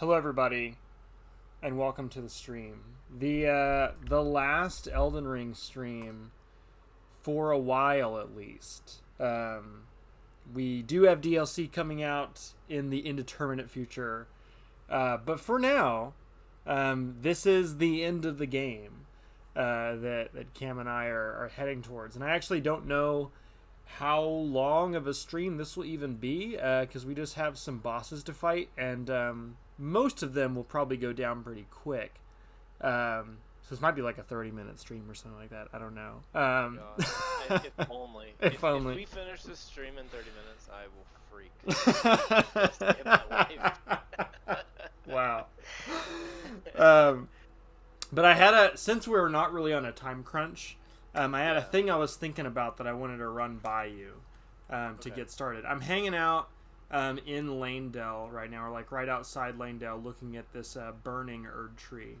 Hello, everybody, and welcome to the stream. The last Elden Ring stream for a while, at least. We do have DLC coming out in the indeterminate future, but for now, this is the end of the game that Cam and I are heading towards. And I actually don't know how long of a stream this will even be, because we just have some bosses to fight, and most of them will probably go down pretty quick. So this might be like a 30-minute stream or something like that. I don't know. If only. If only. If we finish this stream in 30 minutes, I will freak. Best day of my life. Wow. But I had since we were not really on a time crunch, I had a thing I was thinking about that I wanted to run by you to get started. I'm hanging out in Lanedale right now, or like right outside Lanedale, looking at this burning Erd tree.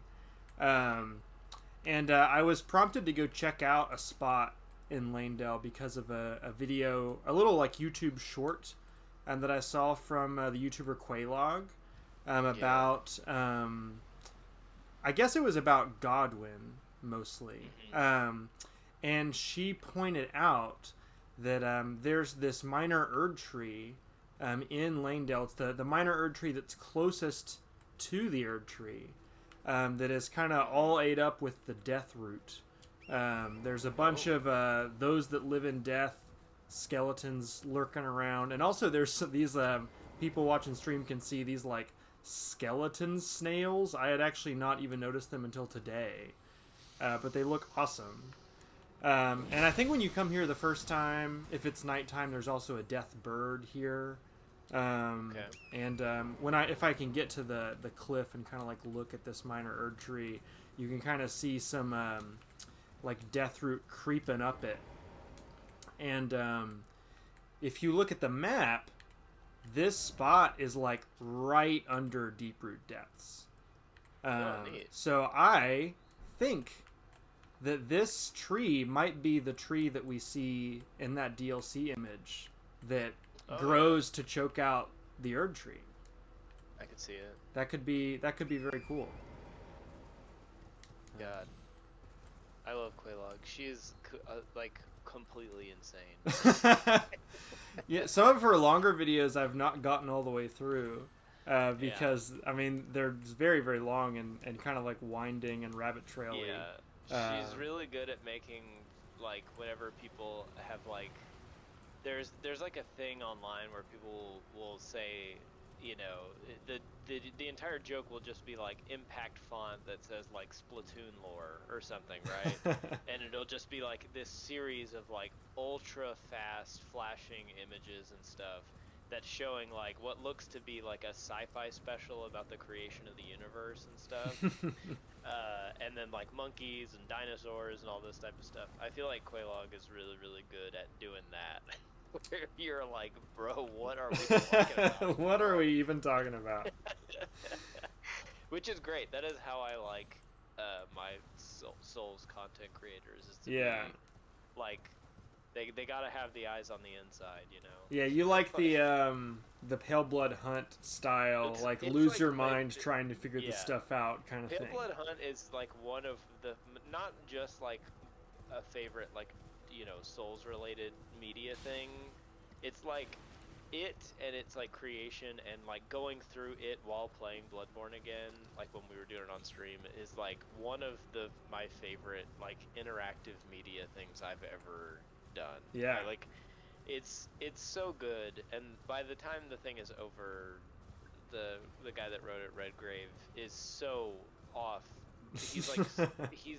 And I was prompted to go check out a spot in Lanedale because of a video, a little like YouTube short that I saw from the YouTuber Quaylog about, I guess it was about Godwin mostly. And she pointed out that there's this minor Erd tree in Lanedale. It's the minor Erd tree that's closest to the Erd tree that is kind of all ate up with the death root. There's a bunch of those that live in death skeletons lurking around, and also there's these people watching stream can see these like skeleton snails. I had actually not even noticed them until today, but they look awesome. And I think when you come here the first time, if it's nighttime, there's also a death bird here. And if I can get to the cliff and kind of like look at this minor Erd tree, you can kind of see some like death root creeping up it. And if you look at the map, this spot is like right under deep root depths. So I think that this tree might be the tree that we see in that DLC image that grows to choke out the Erd tree. I could see it. That could be very cool. God, I love Quaylog. She's like completely insane. Yeah, some of her longer videos I've not gotten all the way through because I mean they're very, very long and kind of like winding and rabbit traily. Yeah, she's really good at making like whenever people have like there's like a thing online where people will say, you know, the entire joke will just be like impact font that says like Splatoon lore or something, right? And it'll just be like this series of like ultra fast flashing images and stuff that's showing like what looks to be like a sci-fi special about the creation of the universe and stuff. And then like monkeys and dinosaurs and all this type of stuff. I feel like Quaylog is really, really good at doing that. Where you're like, bro, what are we talking about? What are we even talking about? Which is great. That is how I like my Souls content creators. Is to be, like, they gotta have the eyes on the inside, you know. Yeah, you like the Pale Blood Hunt style, it's lose like, your mind trying to figure this stuff out kind of thing. Pale Blood Hunt is like one of the not just like a favorite like, you know, Souls related media thing. It's like it and it's like creation and like going through it while playing Bloodborne again, like when we were doing it on stream, is like one of my favorite like interactive media things I've ever done. Yeah. Like it's so good, and by the time the thing is over, the guy that wrote it, Redgrave, is so off. He's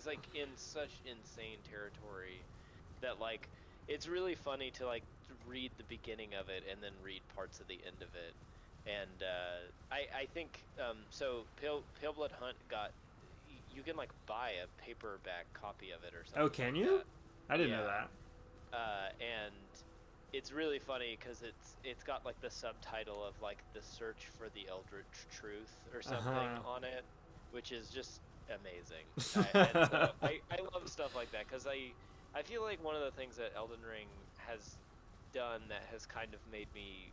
like in such insane territory that like it's really funny to like read the beginning of it and then read parts of the end of it. And I think so Pale Blood Hunt you can like buy a paperback copy of it or something. Oh, can you? I didn't know that. And it's really funny because it's got like the subtitle of like the search for the Eldritch Truth or something on it, which is just amazing. And so I love stuff like that because I feel like one of the things that Elden Ring has done that has kind of made me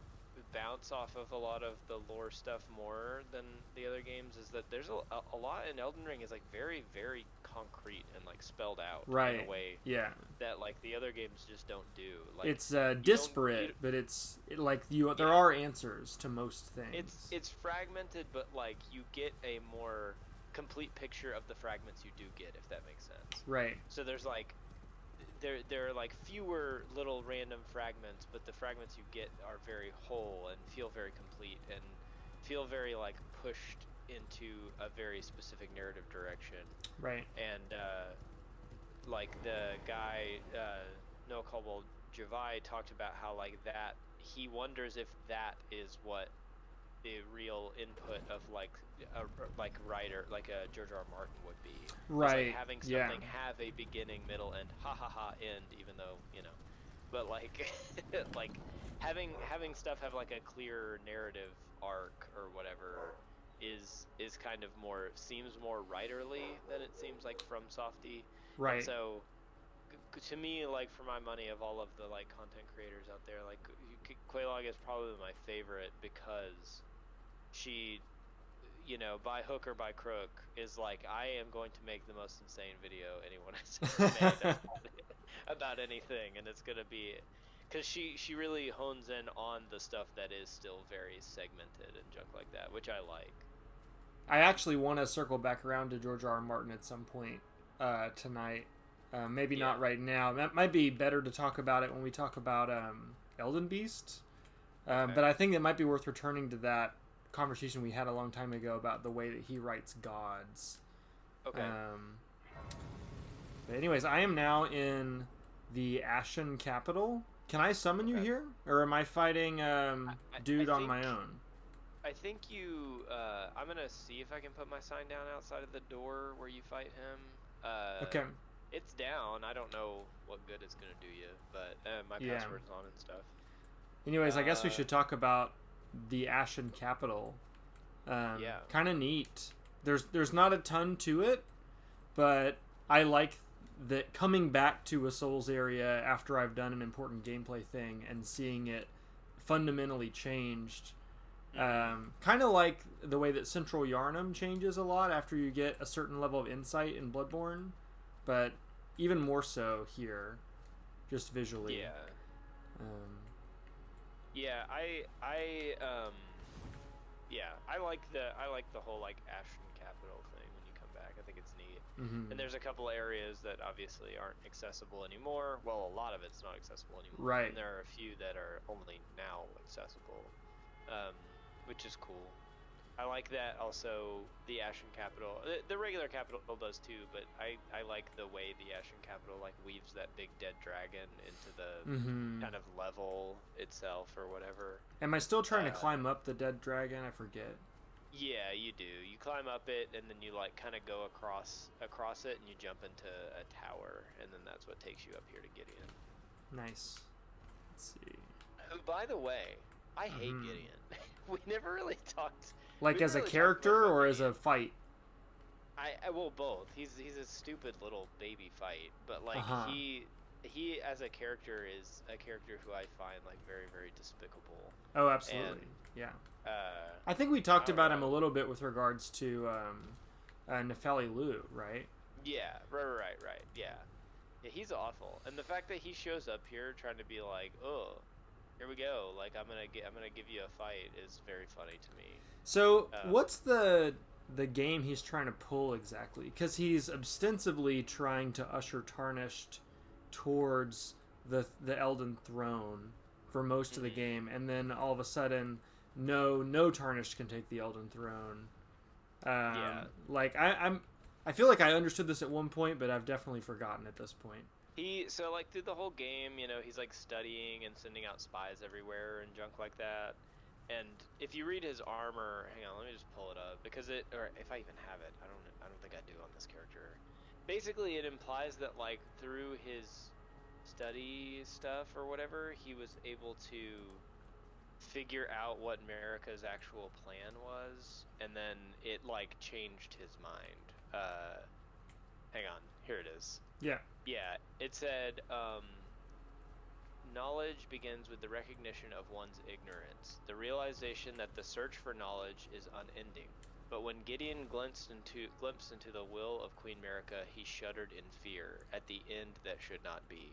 bounce off of a lot of the lore stuff more than the other games is that there's a lot in Elden Ring is like very, very concrete and like spelled out in Right. a way Yeah. that like the other games just don't do. Like It's disparate, but there are answers to most things. It's fragmented, but like you get a more complete picture of the fragments you do get, if that makes sense. Right. So there's like there are like fewer little random fragments, but the fragments you get are very whole and feel very complete and feel very like pushed into a very specific narrative direction. Right. And like the guy Noah Caldwell Javai talked about how like that he wonders if that is what the real input of like a writer like a George R. R. Martin would be. Right. Like having something have a beginning, middle, and end, even though but like like having stuff have like a clear narrative arc or whatever is kind of seems more writerly than it seems like from Softy. Right. And so to me, like for my money, of all of the like content creators out there, like Quelaag is probably my favorite because she, by hook or by crook, is like, I am going to make the most insane video anyone has made about anything, and it's gonna be, because she really hones in on the stuff that is still very segmented and junk like that, which I like. I actually want to circle back around to George R. R. Martin at some point tonight. Maybe not right now. That might be better to talk about it when we talk about Elden Beast. Okay. But I think it might be worth returning to that conversation we had a long time ago about the way that he writes gods. Okay. But anyways, I am now in the Ashen Capital. Can I summon you here? Or am I fighting dude on my own? I think you... I'm going to see if I can put my sign down outside of the door where you fight him. Okay. It's down. I don't know what good it's going to do you, but my password's on and stuff. Anyways, I guess we should talk about the Ashen Capital. Kind of neat. There's not a ton to it, but I like that coming back to a Souls area after I've done an important gameplay thing and seeing it fundamentally changed. Kind of like the way that Central Yharnam changes a lot after you get a certain level of insight in Bloodborne, but even more so here, just visually. I like the whole like Ashen Capital thing when you come back. I think it's neat. Mm-hmm. And there's a couple areas that obviously aren't accessible anymore. Well, a lot of it's not accessible anymore. Right. And there are a few that are only now accessible, which is cool. I like that also the Ashen Capital. The regular capital does too, but I like the way the Ashen Capital like weaves that big dead dragon into the kind of level itself or whatever. Am I still trying to climb up the dead dragon? I forget. Yeah, you do. You climb up it, and then you like kind of go across it, and you jump into a tower, and then that's what takes you up here to Gideon. Nice. Let's see. Who, by the way, I hate Gideon. We never really talked. Like as a character or as a fight? Well, both. He's a stupid little baby fight, but like he as a character is a character who I find like very, very despicable. Oh, absolutely. Yeah. I think we talked about him a little bit with regards to Nefeli Lu, right? Yeah. Right. Yeah, he's awful, and the fact that he shows up here trying to be like, oh, here we go, like I'm gonna give you a fight is very funny to me. So what's the game he's trying to pull exactly? Because he's ostensibly trying to usher Tarnished towards the Elden Throne for most of the game, and then all of a sudden, no Tarnished can take the Elden Throne. Like I feel like I understood this at one point, but I've definitely forgotten at this point. So like through the whole game, he's like studying and sending out spies everywhere and junk like that. And if you read his armor, hang on, let me just pull it up or if I even have it, I don't think I do on this character. Basically, it implies that like through his study stuff or whatever, he was able to figure out what Marika's actual plan was, and then it like changed his mind. Hang on, here it is. Yeah, it said, knowledge begins with the recognition of one's ignorance, the realization that the search for knowledge is unending. But when Gideon glimpsed into the will of Queen Merica, he shuddered in fear at the end that should not be.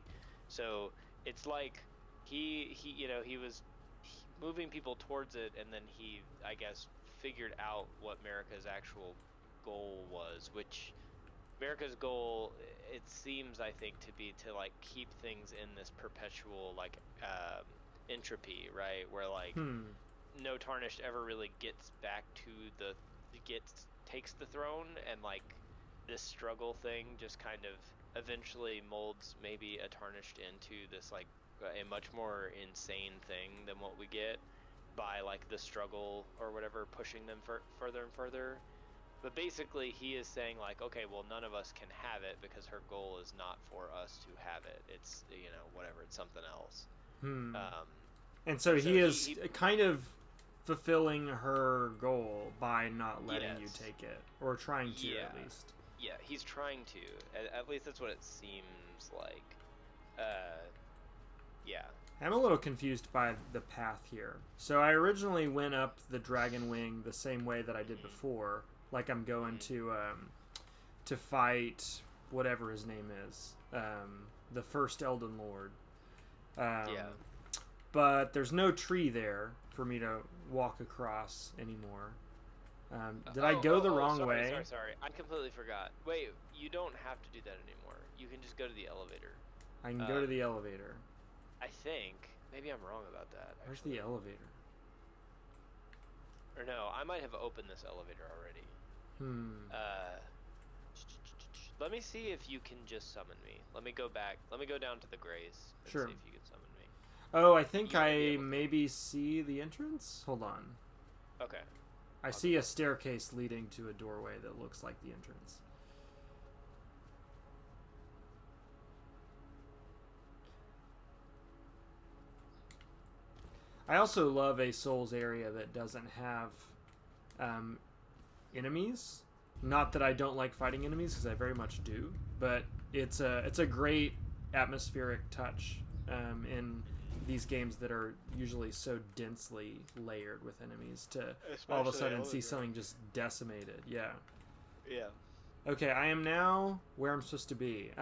So it's like he was moving people towards it, and then he, I guess, figured out what Merica's actual goal was, which Merica's goal, it seems, I think, to be to like keep things in this perpetual like entropy, right? Where like no Tarnished ever really gets back to takes the throne, and like this struggle thing just kind of eventually molds maybe a Tarnished into this like a much more insane thing than what we get by like the struggle or whatever pushing them further and further. But basically he is saying like, okay, well, none of us can have it because her goal is not for us to have it. It's, whatever, it's something else. And so he is kind of fulfilling her goal by not letting you take it, or trying to, at least. Yeah, he's trying to. At least that's what it seems like. Yeah. I'm a little confused by the path here. So I originally went up the Dragon Wing the same way that I did before. Like I'm going to fight whatever his name is, the first Elden Lord. But there's no tree there for me to walk across anymore. Did I go the wrong way? Sorry. I completely forgot. Wait, you don't have to do that anymore. You can just go to the elevator. I can go to the elevator. I think. Maybe I'm wrong about that. Where's the elevator? Or no, I might have opened this elevator already. Let me see if you can just summon me. Let me go back. Let me go down to the Grace and see if you can summon me. Oh, I think I maybe see the entrance? Hold on. Okay. I see a staircase leading to a doorway that looks like the entrance. I also love a Souls area that doesn't have enemies. Not that I don't like fighting enemies, because I very much do, but it's a great atmospheric touch in these games that are usually so densely layered with enemies to all of a sudden see something just decimated. Yeah. Okay, I am now where I'm supposed to be.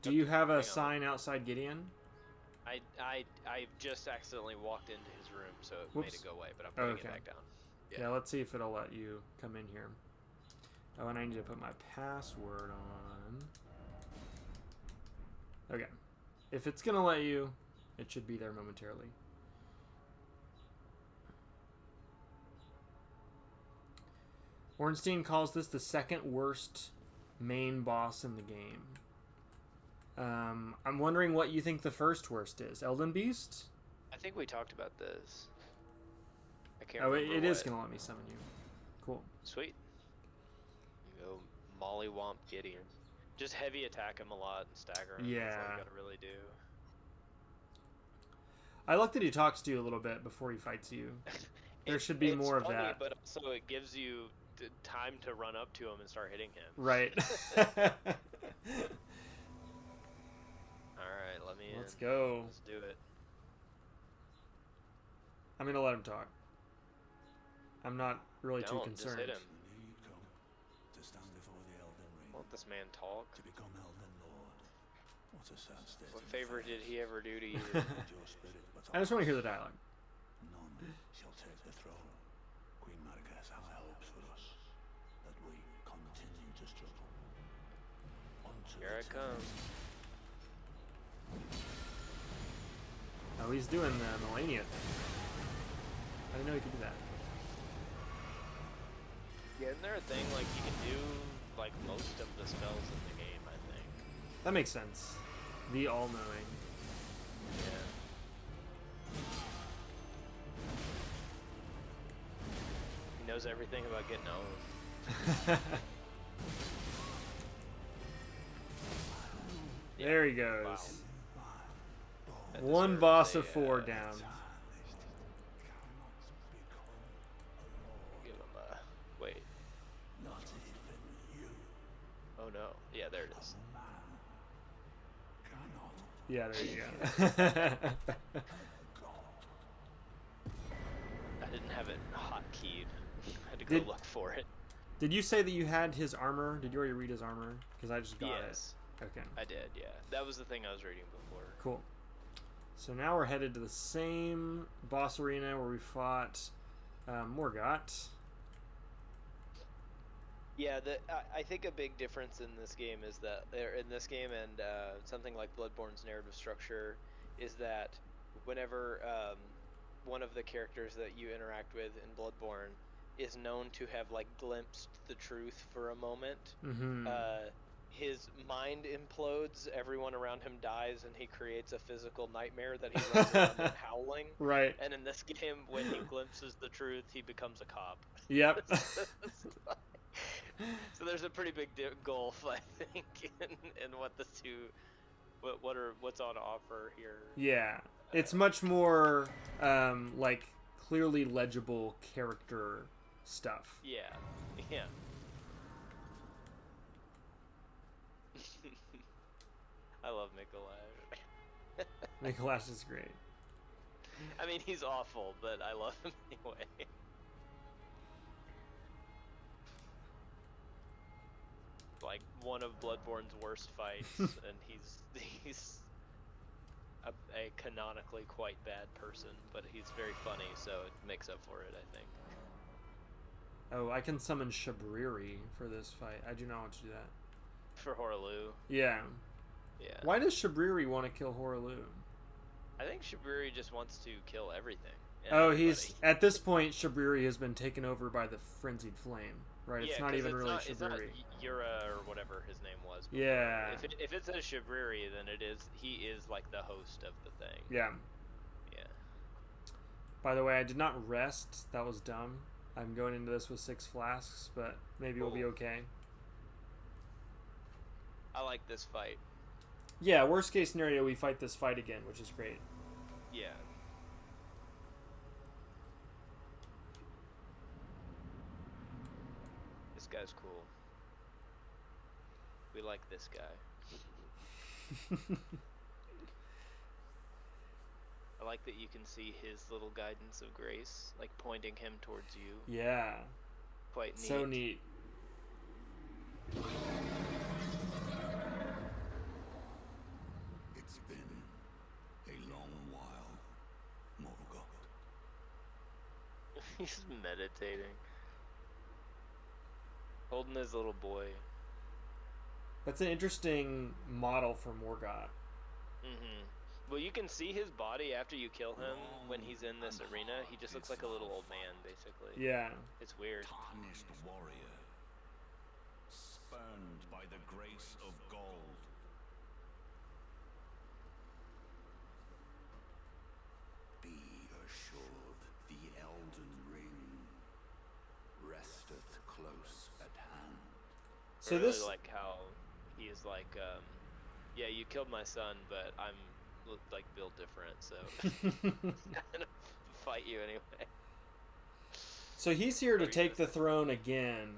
Do you have a sign outside Gideon? I just accidentally walked into his room, so it made it go away, but I'm putting it back down. Yeah, let's see if it'll let you come in here. Oh, and I need to put my password on. Okay. If it's going to let you, it should be there momentarily. Ornstein calls this the second worst main boss in the game. I'm wondering what you think the first worst is. Elden Beast? I think we talked about this. I can't remember. It is going to let me summon you. Cool. Sweet. You go mollywomp Gideon. Just heavy attack him a lot and stagger him. Yeah. That's all you gotta really do. I like that he talks to you a little bit before he fights you. There should be more of that. But also it gives you time to run up to him and start hitting him. Right. Alright, let me in. Let's go. Let's do it. I'm going to let him talk. I'm not really too concerned. Just hit him. Won't this man talk? To become Elden Lord. What a sad state. What favor did he ever do to you? I just want to hear the dialogue. None shall take the throne. Queen Merica has high hopes for us, that we continue to struggle. Here I come. Oh, he's doing the Melania thing. I didn't know he could do that. Yeah, isn't there a thing like you can do like most of the spells in the game, I think? That makes sense. The all-knowing. Yeah. He knows everything about getting owned. There he goes. Wow. One boss of 4 down. Give him a... Wait. Oh no. Yeah, there it is. Yeah, there you go. I didn't have it hotkeyed. I had to go look for it. Did you say that you had his armor? Did you already read his armor? Because I just got Yes. it. Okay. I did, yeah. That was the thing I was reading before. Cool. So now we're headed to the same boss arena where we fought Morgott. Yeah, I think a big difference in this game is that, in this game and something like Bloodborne's narrative structure, is that whenever one of the characters that you interact with in Bloodborne is known to have like glimpsed the truth for a moment, his mind implodes, everyone around him dies, and he creates a physical nightmare that he runs around in howling. Right. And in this game, when he glimpses the truth, he becomes a cop. Yep. So there's a pretty big gulf, I think, in what the two, what's on offer here. Yeah, it's much more like clearly legible character stuff. Yeah, yeah. I love Mikolash. Mikolash is great. I mean, he's awful, but I love him anyway. Like one of Bloodborne's worst fights, and he's a canonically quite bad person, but he's very funny, so it makes up for it, I think. Oh, I can summon Shabriri for this fight. I do not want to do that. For Horaloo. Yeah. Yeah. Why does Shabriri want to kill Horaloo? I think Shabriri just wants to kill everything. Oh, he's at this point. Shabriri has been taken over by the frenzied flame, right? Yeah, it's not even really Shabriri. It's not Yura or whatever his name was. Before. Yeah. If it says Shabriri, then he is like the host of the thing. Yeah. Yeah. By the way, I did not rest. That was dumb. I'm going into this with 6 flasks, but maybe we'll be okay. I like this fight. Yeah, worst case scenario, we fight this fight again, which is great. Yeah. This guy's cool. We like this guy. I like that you can see his little guidance of grace, like pointing him towards you. Yeah. Quite neat. So neat. It's been a long while, Morgott. He's meditating. Holding his little boy. That's an interesting model for Morgott. Mm-hmm. Well, you can see his body after you kill him when he's in this arena. He just looks like a little old man, basically. Yeah. It's weird. Tarnished warrior, spurned by the grace of gold. Be assured, the Elden Ring resteth close at hand. So I really this like how he is like, yeah, you killed my son, but I'm like built different, so I'm gonna fight you anyway. So he's here to take the throne again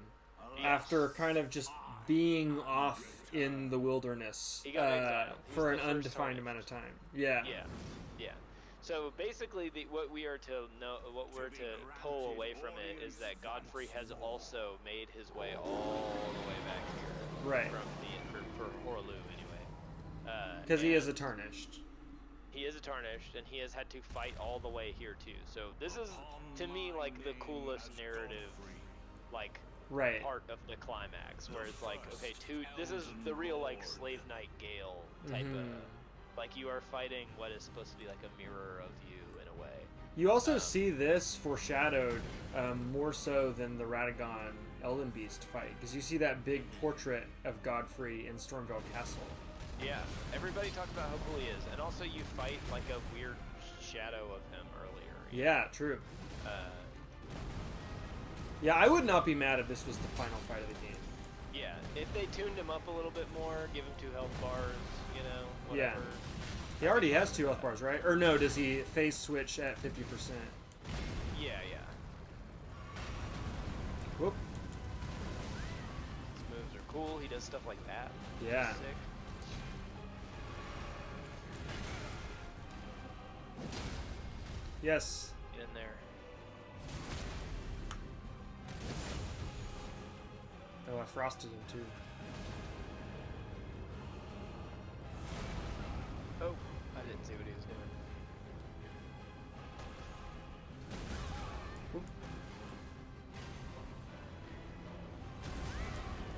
after kind of just being off in the wilderness He got exiled. for He's an the first undefined tarnished. amount of time. Yeah. Yeah. So basically, what we're to pull away from it is that Godfrey has also made his way all the way back here. Right. For Horaloo anyway. Because he is a tarnished. He is a tarnished, and he has had to fight all the way here too. So this is, to me, like the coolest narrative, like Right. part of the climax, where it's like, okay, this is the real like Slave Knight Gale type of, like you are fighting what is supposed to be like a mirror of you in a way. You also see this foreshadowed more so than the Radagon Elden Beast fight, because you see that big portrait of Godfrey in Stormveil Castle. Yeah, everybody talked about how cool he is, and also you fight like a weird shadow of him earlier. Yeah, true. Yeah, I would not be mad if this was the final fight of the game. Yeah, if they tuned him up a little bit more, give him 2 health bars, you know, whatever. Yeah. He already has 2 health bars, right? Or no, does he phase switch at 50%? Yeah. Whoop. His moves are cool. He does stuff like that. Yeah. Sick. Yes. Get in there. frosted him too. Oh, I didn't see what he was doing. Oop.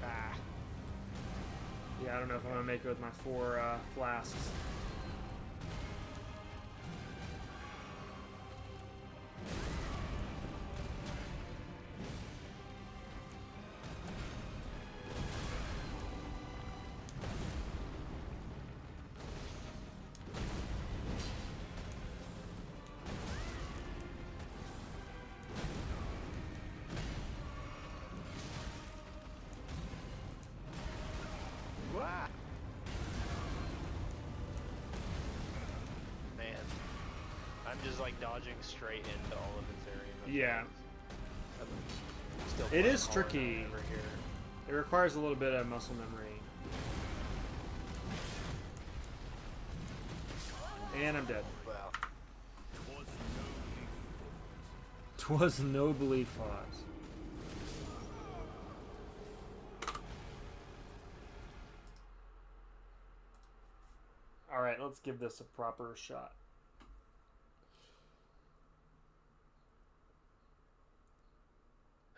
Ah. Yeah, I don't know if I'm gonna make it with my 4 flasks. Man, I'm just like dodging straight into all of its area. Yeah. Still It playing is hard tricky. over here. It requires a little bit of muscle memory. And I'm dead. Wow. 'Twas nobly fought. Alright, let's give this a proper shot.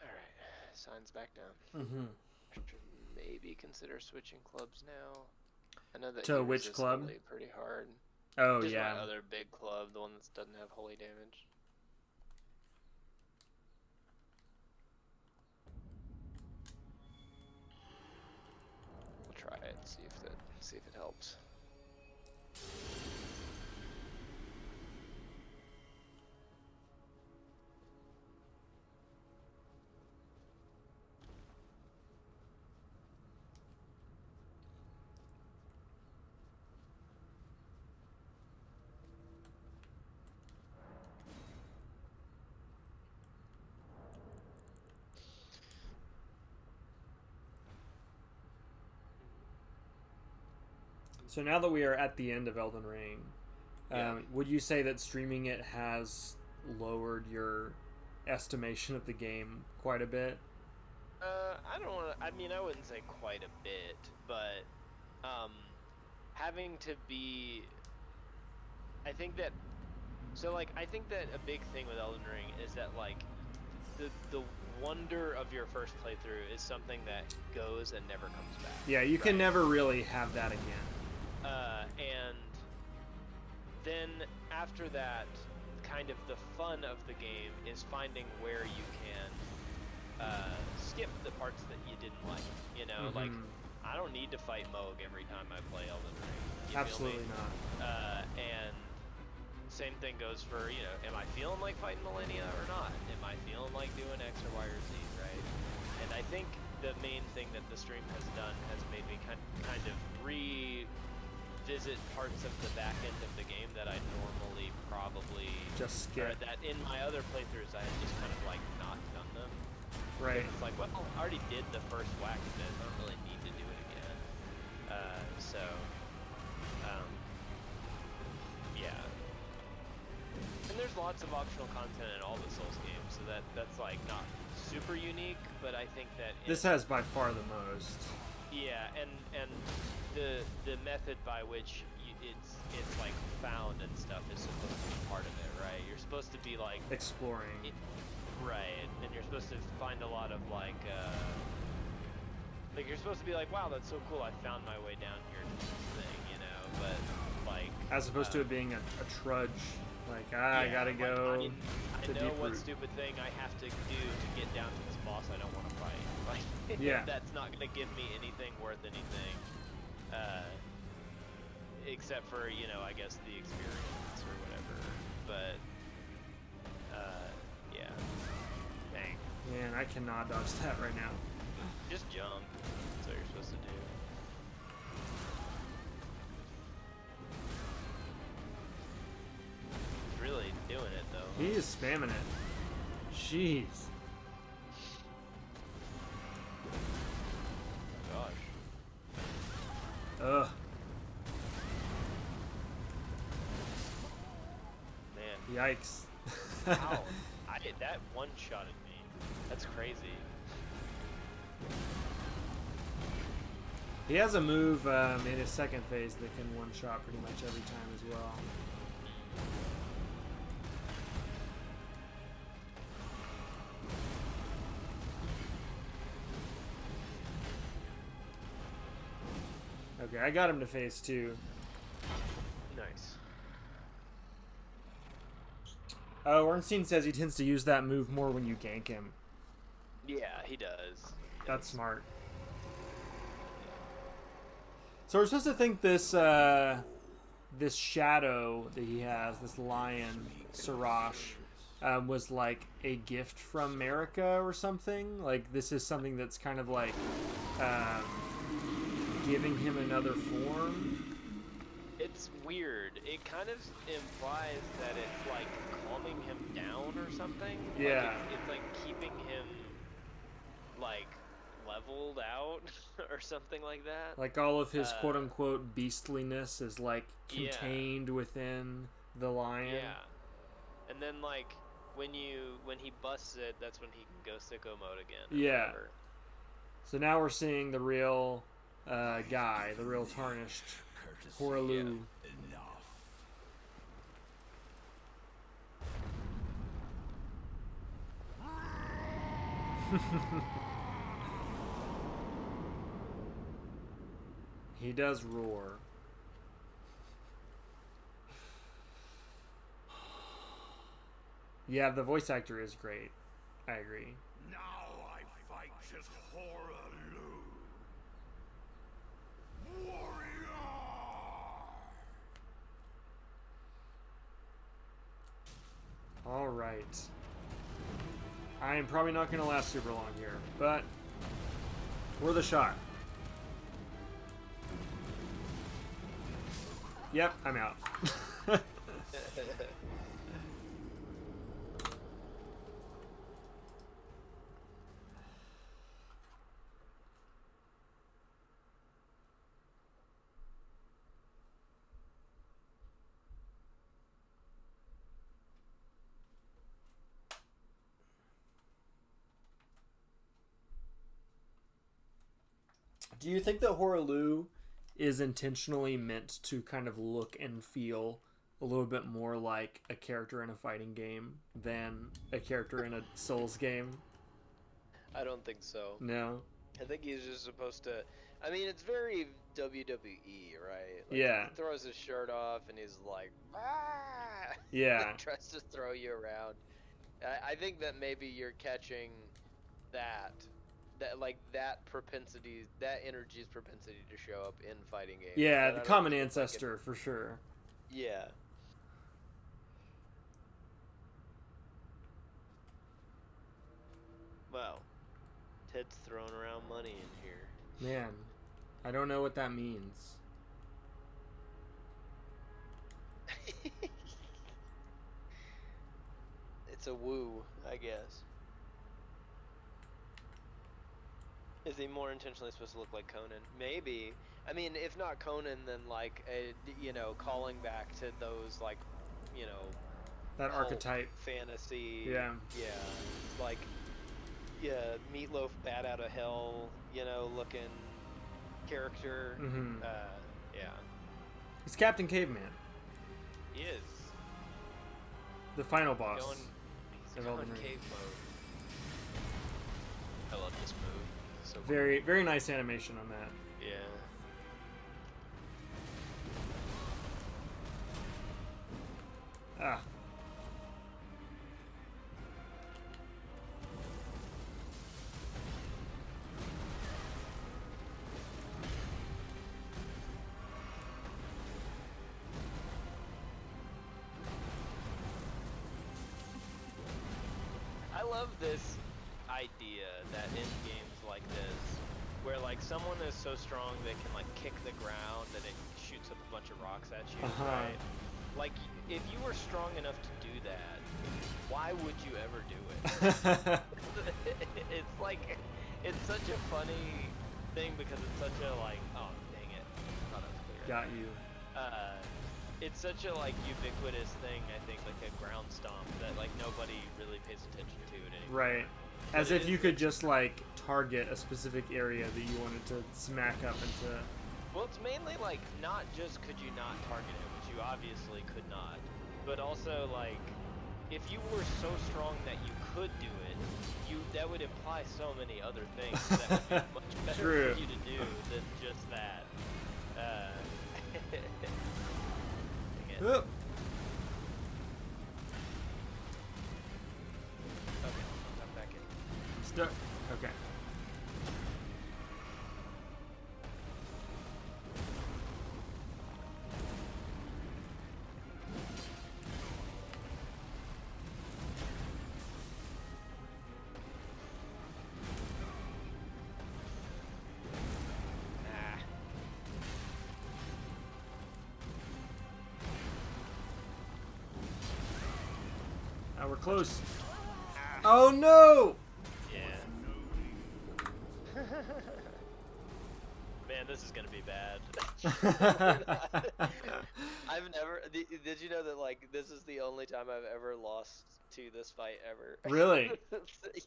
Alright, signs back down. Mm-hmm. Should maybe consider switching clubs now. I know that To he which resists club? holy pretty hard. Oh, Just yeah. my other big club, the one that doesn't have holy damage. We'll try it, see if it helps. So now that we are at the end of Elden Ring, Yeah. would you say that streaming it has lowered your estimation of the game quite a bit? I don't want to. I mean, I wouldn't say quite a bit, but having to be. I think that. So like, I think that a big thing with Elden Ring is that like, the wonder of your first playthrough is something that goes and never comes back. Yeah, you can never really have that again. And then after that, kind of the fun of the game is finding where you can skip the parts that you didn't like. You know, like I don't need to fight Moog every time I play Elden Ring. You Absolutely feel me? not. And same thing goes for, you know, am I feeling like fighting Millennia or not? Am I feeling like doing X or Y or Z, right? And I think the main thing that the stream has done has made me kind of revisit parts of the back end of the game that I normally probably Just skip. or that in my other playthroughs I had just kind of like not done them. Right. It's like, well, I already did the first whack of this. I don't really need to do it again. Yeah. And there's lots of optional content in all the Souls games, so that's like not super unique, but I think that This has by far the most. yeah, and the method by which it's like found and stuff is supposed to be part of it, right? You're supposed to be like Exploring. right, and you're supposed to find a lot of like you're supposed to be like, wow, that's so cool, I found my way down here to this thing, you know, but like As opposed to it being a trudge. Like, I gotta go I to know deep what root. stupid thing I have to do to get down to this boss I don't want to fight. Like, Yeah. that's not gonna give me anything worth anything, except for, you know, I guess the experience or whatever. But yeah, dang, Man, I cannot dodge that right now. just jump. That's what you're supposed to do. Really doing it though. He is spamming it. Jeez. Gosh. Ugh. Man. Yikes. Wow. That one shot at me. That's crazy. He has a move in his second phase that can one-shot pretty much every time as well. Okay, I got him to phase 2. Nice. Oh, Ornstein says he tends to use that move more when you gank him. Yeah, he does. That's smart. So we're supposed to think this this shadow that he has, this lion, Sarash, was like a gift from America or something. Like this is something that's kind of like giving him another form. It's weird. It kind of implies that it's like calming him down or something. Yeah. Like it's like keeping him like leveled out or something like that. Like all of his quote unquote beastliness is like contained within the lion. Yeah. And then like when he busts it, that's when he can go sicko mode again. Yeah. Whatever. So now we're seeing the real guy, the real tarnished Horaloo. He does roar. Yeah, the voice actor is great. I agree. Now I fight as Horaloo. Warrior! All right. I am probably not going to last super long here, but worth a shot. Yep, I'm out. Do you think that Horaloo is intentionally meant to kind of look and feel a little bit more like a character in a fighting game than a character in a Souls game? I don't think so. No? I think he's just supposed to... I mean, it's very WWE, right? Like, Yeah. He throws his shirt off and he's like, ah! Yeah. Tries to throw you around. I think that maybe you're catching that propensity, that energy's propensity to show up in fighting games. Yeah, the common ancestor, for sure. Yeah. Wow. Ted's throwing around money in here. Man, I don't know what that means. It's a woo, I guess. Is he more intentionally supposed to look like Conan? Maybe. I mean, if not Conan, then like calling back to those like, That archetype. fantasy. Yeah. Yeah. Like, yeah, Meatloaf, Bat Out of Hell, looking character. Mm-hmm. Yeah. He's Captain Caveman, He is. the final boss. He's of going Elden Ring. cave mode. I love this move. It's so Very, very nice animation on that. Yeah. Ah. I love this idea that in games like this, where like someone is so strong they can like kick the ground and it shoots up a bunch of rocks at you, right? Like, if you were strong enough to do that, why would you ever do it? It's like, it's such a funny thing because it's such a like, oh dang it, I thought that was clear. Got you. It's such a like ubiquitous thing, I think, like a ground stomp that like nobody really pays attention to it anymore. Right. As if you could just like target a specific area that you wanted to smack up into. Well, it's mainly like not just could you not target it, which you obviously could not, but also like if you were so strong that you could do it, that would imply so many other things that would be much better True. for you to do than just that. Dang it. Oop. Okay, I'm back in. Stuck. Okay. Now we're close. Oh no! Yeah. Man, this is gonna be bad. I've never. Did you know that like this is the only time I've ever lost to this fight ever? Really?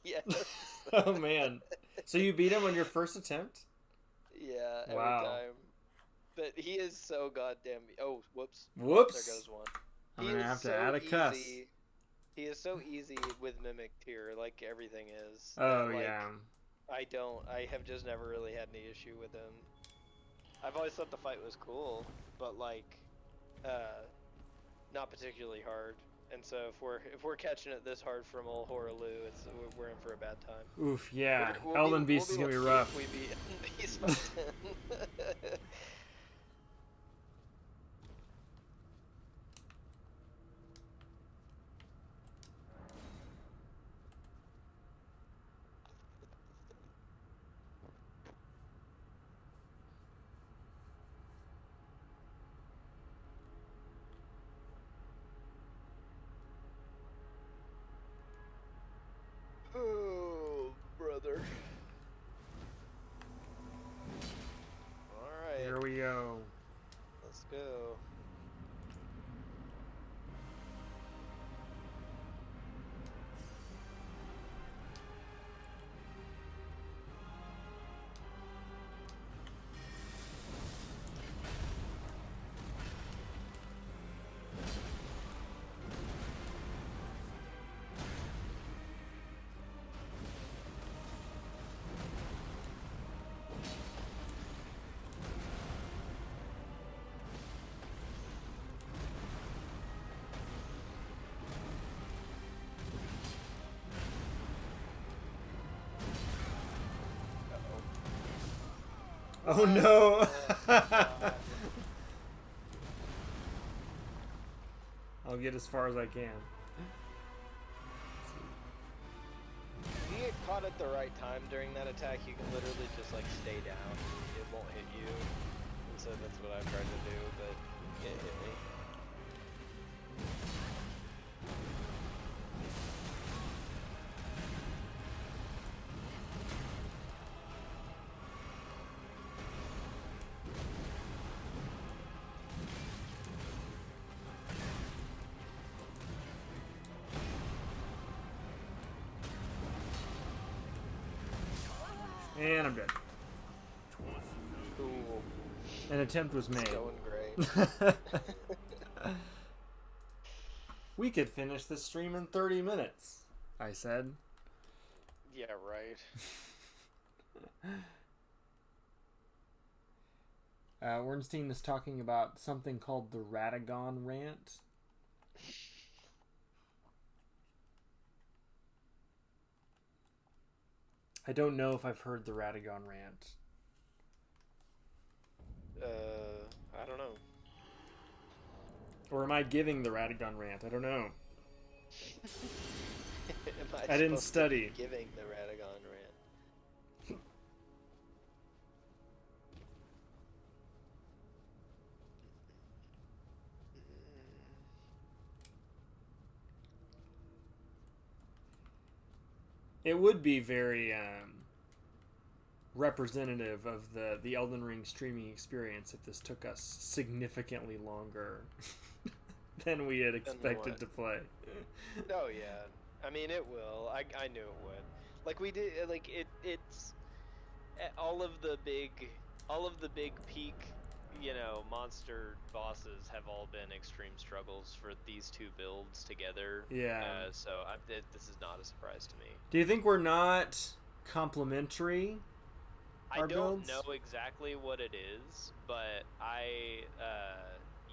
Yes. Oh man. So you beat him on your first attempt? Yeah. Every Wow. time. But he is so goddamn. Oh, whoops. Whoops. There goes one. I'm He gonna is have to so add a cuss. easy. He is so easy with mimicked here, like everything is. Oh that, like, yeah. I have just never really had any issue with him. I've always thought the fight was cool, but like, not particularly hard. And so if we're catching it this hard from old Horaloo, we're in for a bad time. Oof, yeah. We'll Elden Beast is gonna be lucky rough. if we beat Beast by 10. Oh, brother. Alright. Here we go. Let's go. Oh no! I'll get as far as I can. If you get caught at the right time during that attack, you can literally just like stay down. It won't hit you. And so that's what I've tried to do, but it hit me. And I'm dead. Cool. An attempt was made. It's going great. We could finish this stream in 30 minutes, I said. Yeah, right. Wernstein is talking about something called the Radagon rant. I don't know if I've heard the Radagon rant. I don't know. Or am I giving the Radagon rant? I don't know. Am I didn't supposed to study. be giving the Radagon rant. It would be very representative of the Elden Ring streaming experience if this took us significantly longer than we had expected to play. Oh yeah, I mean it will. I knew it would. Like we did, like it's all of the big peak, monster bosses have all been extreme struggles for these two builds together. Yeah. So this is not a surprise to me. Do you think we're not complementary? I don't builds? know exactly what it is, but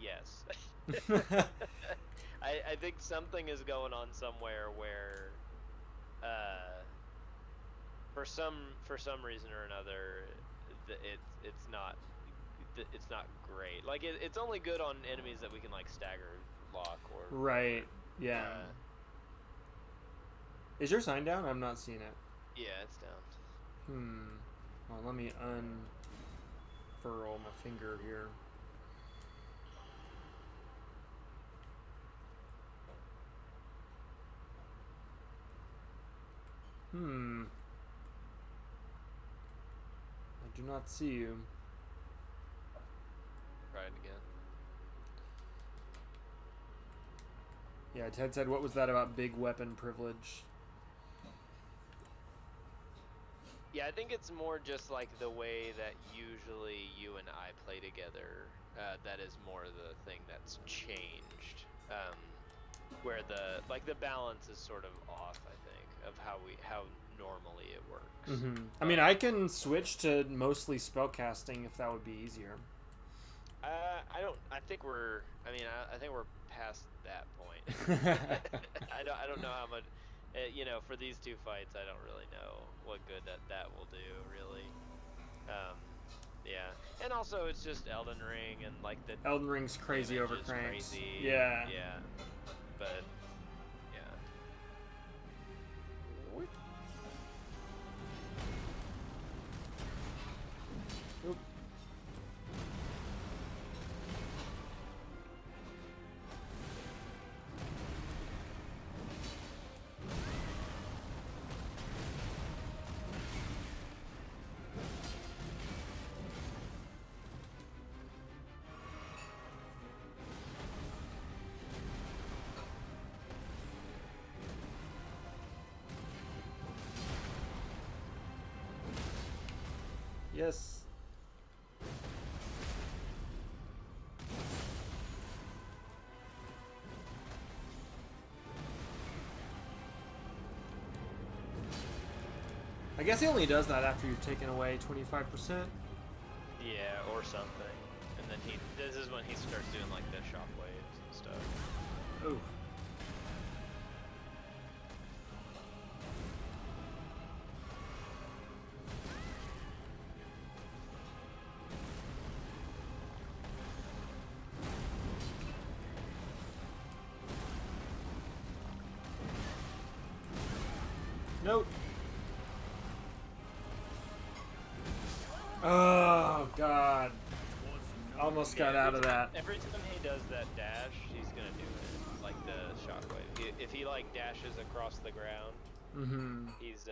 yes. I think something is going on somewhere where, for some reason or another, it's not great. Like it's only good on enemies that we can like stagger lock or right. Yeah. Is your sign down? I'm not seeing it. Yeah, it's down. Well, let me unfurl my finger here. I do not see you. Try it again. Yeah, Ted said, what was that about big weapon privilege? Yeah, I think it's more just like the way that usually you and I play together. That is more the thing that's changed. Where the balance is sort of off, I think, of how normally it works. I mean, I can switch to mostly spellcasting if that would be easier. I think we're past that point. I don't know how much. For these two fights, I don't really know what good that will do, really. Yeah, and also it's just Elden Ring, and like the Elden Ring's crazy overcranked. Crazy. Yeah. Yeah, but yeah. Oop. Yes. I guess he only does that after you've taken away 25%. Yeah, or something. And then this is when he starts doing like the shockwaves and stuff. Ooh. Nope. Oh, God. Almost got out of that. Every time he does that dash, he's gonna do it. Like the shockwave. If he like dashes across the ground, he's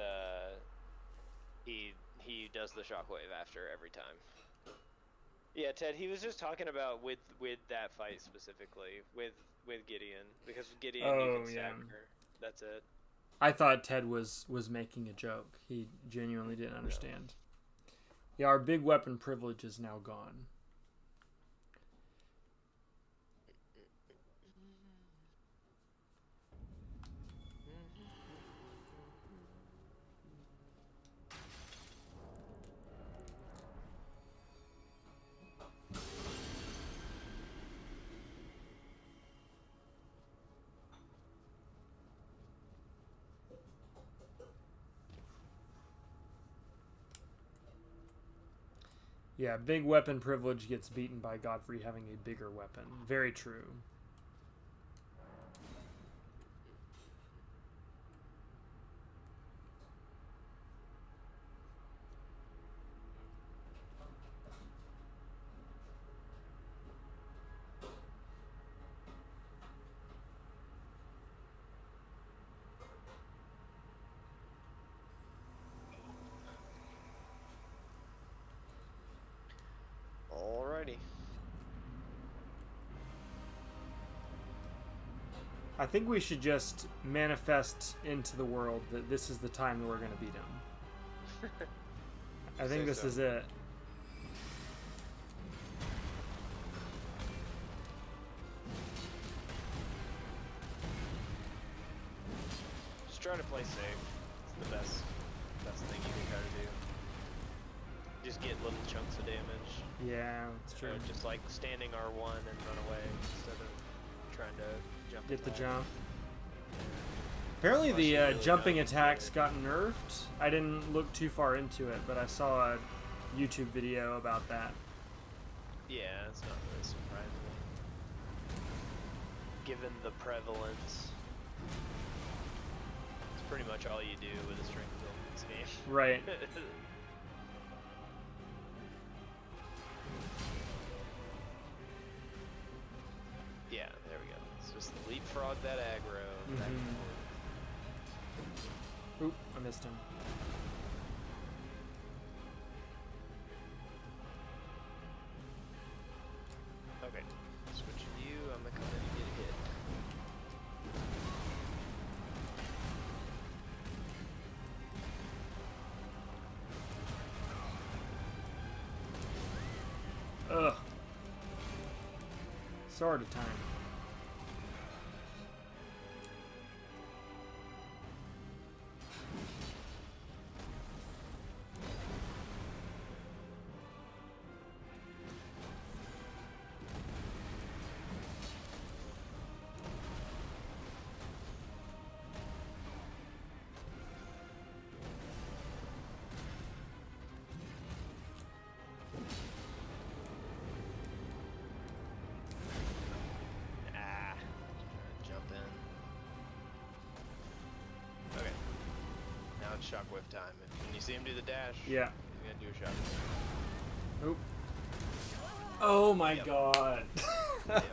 he does the shockwave after every time. Yeah, Ted, he was just talking about with that fight specifically with Gideon, because Gideon you can stagger. That's it. I thought Ted was making a joke. He genuinely didn't understand. Yeah, our big weapon privilege is now gone. Yeah, big weapon privilege gets beaten by Godfrey having a bigger weapon. Very true. Alrighty. I think we should just manifest into the world that this is the time that we're going to beat him. I think this is it. Just try to play safe. It's the best thing you can try to do. Just get little chunks of damage. Yeah, that's true. Just like standing R1 and run away instead of trying to jump. Get the attack. jump. Apparently Unless the you really jumping know attacks it. got nerfed. I didn't look too far into it, but I saw a YouTube video about that. Yeah, it's not really surprising. Given the prevalence, it's pretty much all you do with a strength build in this game. Right. Yeah, there we go. It's just leapfrog that aggro. Back and Mhm. forth. Oop, I missed him. Okay, switch to you. I'm gonna come in and get a hit. Ugh. So hard to time. Ah, trying to jump in. Okay, now it's shockwave time. When you see him do the dash, Yeah. he's gonna do a shockwave. Oop. Oh my Yep. god. Yep.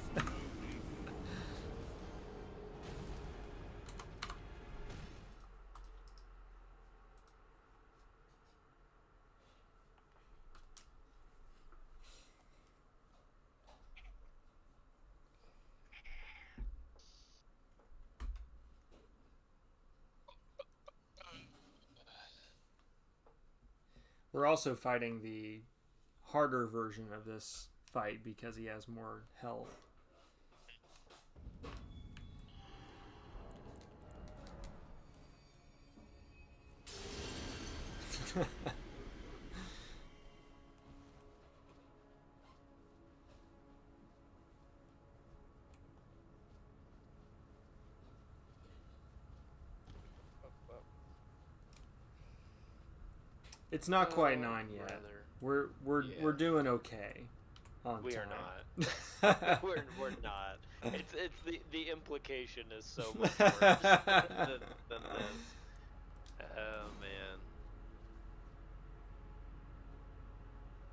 We're also fighting the harder version of this fight because he has more health. It's not quite 9 yet. Rather. We're Yeah. doing okay on We are time. not. we're not. It's the implication is so much worse than this. Oh man.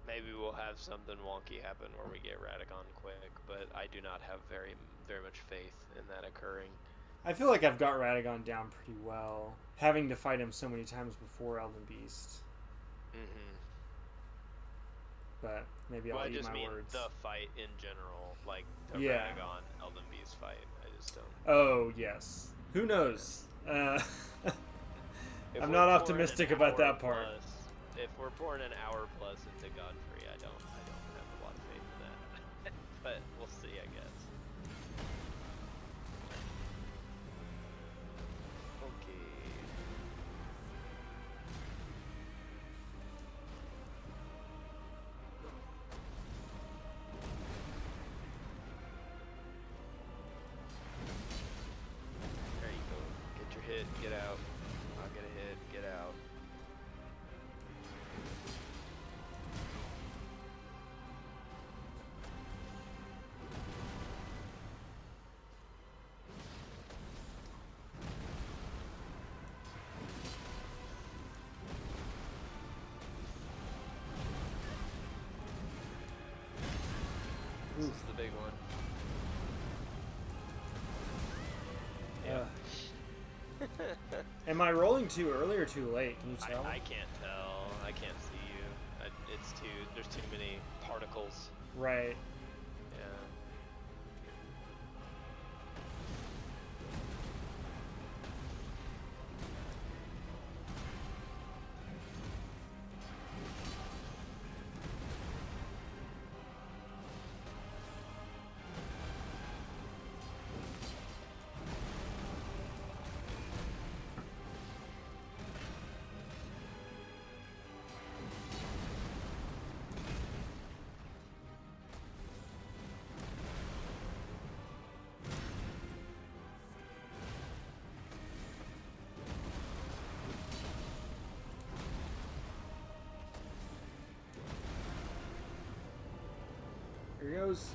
Maybe we'll have something wonky happen where we get Radicon quick, but I do not have very much faith in that occurring. I feel like I've got Radagon down pretty well, having to fight him so many times before Elden Beast. Mm-hmm. But maybe I'll Well, I eat just my mean words. the fight in general, like the Yeah. Radagon Elden Beast fight. I just don't. Oh yes. Who knows? If I'm we're not pouring optimistic an about hour that part. Plus, if we're pouring an hour plus into Godfrey, I don't have a lot of faith in that. But we'll see, I guess. Okay. There you go. Get your hit, get out. I'll get a hit, get out. This is the big one. Yeah. Am I rolling too early or too late? Can you tell? I can't tell. I can't see you. There's too many particles. Right. Yeah. Here he goes.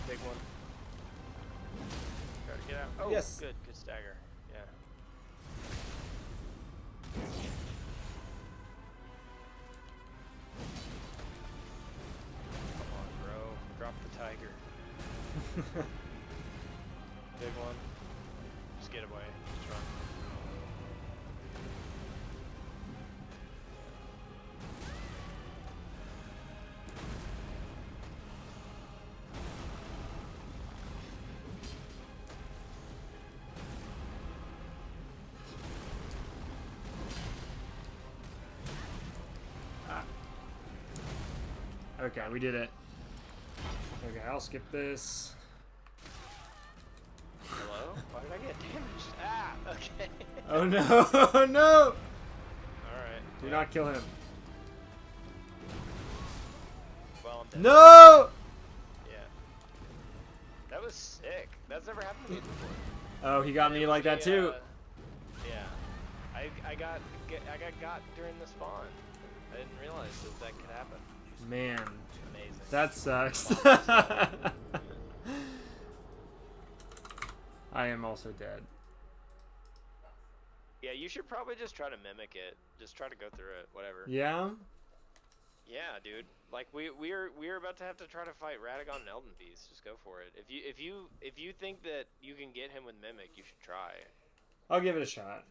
Big one. Try to get out. Oh, yes. Good stagger. Yeah. Come on, bro. Drop the tiger. Big one. Just get away. Just run. Okay, we did it. Okay, I'll skip this. Hello? Why did I get damaged? Ah! Okay. Oh no! Oh no! Alright. Do not kill him. Well, I'm dead. No! Yeah. That was sick. That's never happened to me before. Oh, he got And me it like was that too. Yeah. I got during the spawn. I didn't realize that could happen. Man, Amazing. that sucks. I am also dead. Yeah, you should probably just try to mimic it. Just try to go through it. Whatever. Yeah? Yeah, dude. Like we're about to have to try to fight Radagon and Elden Beast. Just go for it. If you think that you can get him with mimic, you should try. I'll give it a shot.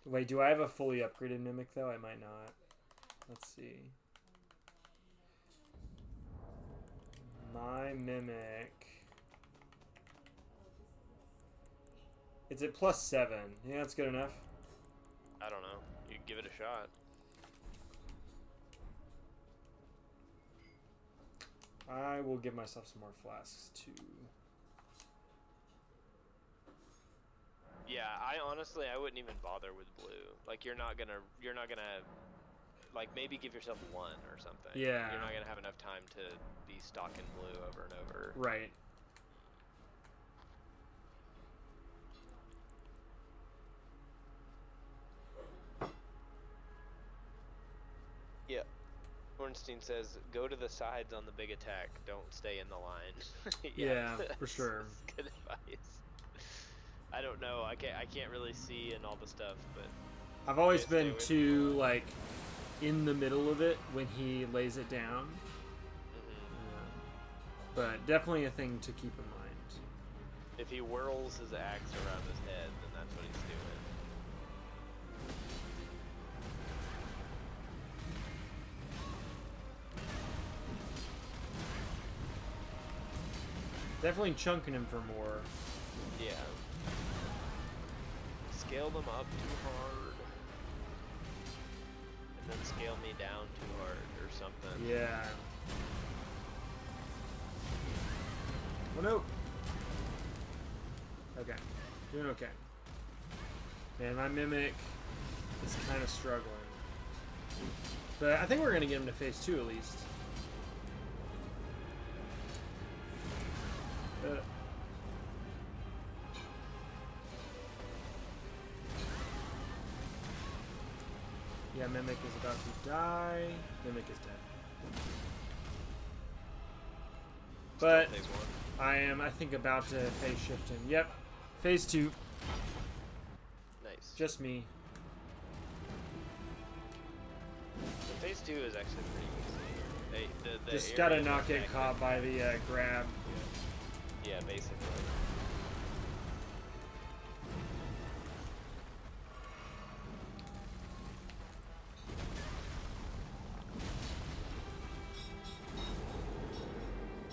Wait, do I have a fully upgraded mimic though? I might not. Let's see. My mimic. It's at +7. Yeah, that's good enough. I don't know. You can give it a shot. I will give myself some more flasks too. Yeah, I honestly wouldn't even bother with blue. Like you're not gonna like maybe give yourself 1 or something. Yeah. You're not gonna have enough time to be stocking blue over and over. Right. Yeah. Ornstein says, go to the sides on the big attack. Don't stay in the line. Yeah, for sure. That's good advice. I don't know. I can't really see in all the stuff, but I've always stay been with too like in the middle of it when he lays it down. But definitely a thing to keep in mind. if he whirls his axe around his head, then that's what he's doing. Definitely chunking him for more. Yeah. Scale them up too hard. And then scale me down too hard or something. Yeah. Oh no. Okay. Doing okay. Man, my Mimic is kind of struggling. But I think we're going to get him to phase 2 at least. Yeah, Mimic is about to die. Mimic is dead. But Phase 1. I am, I think, about to phase shift him. Yep. Phase 2. Nice. Just me. The phase 2 is actually pretty easy. The Just gotta areas not are get connected. caught by the grab. Yeah, basically.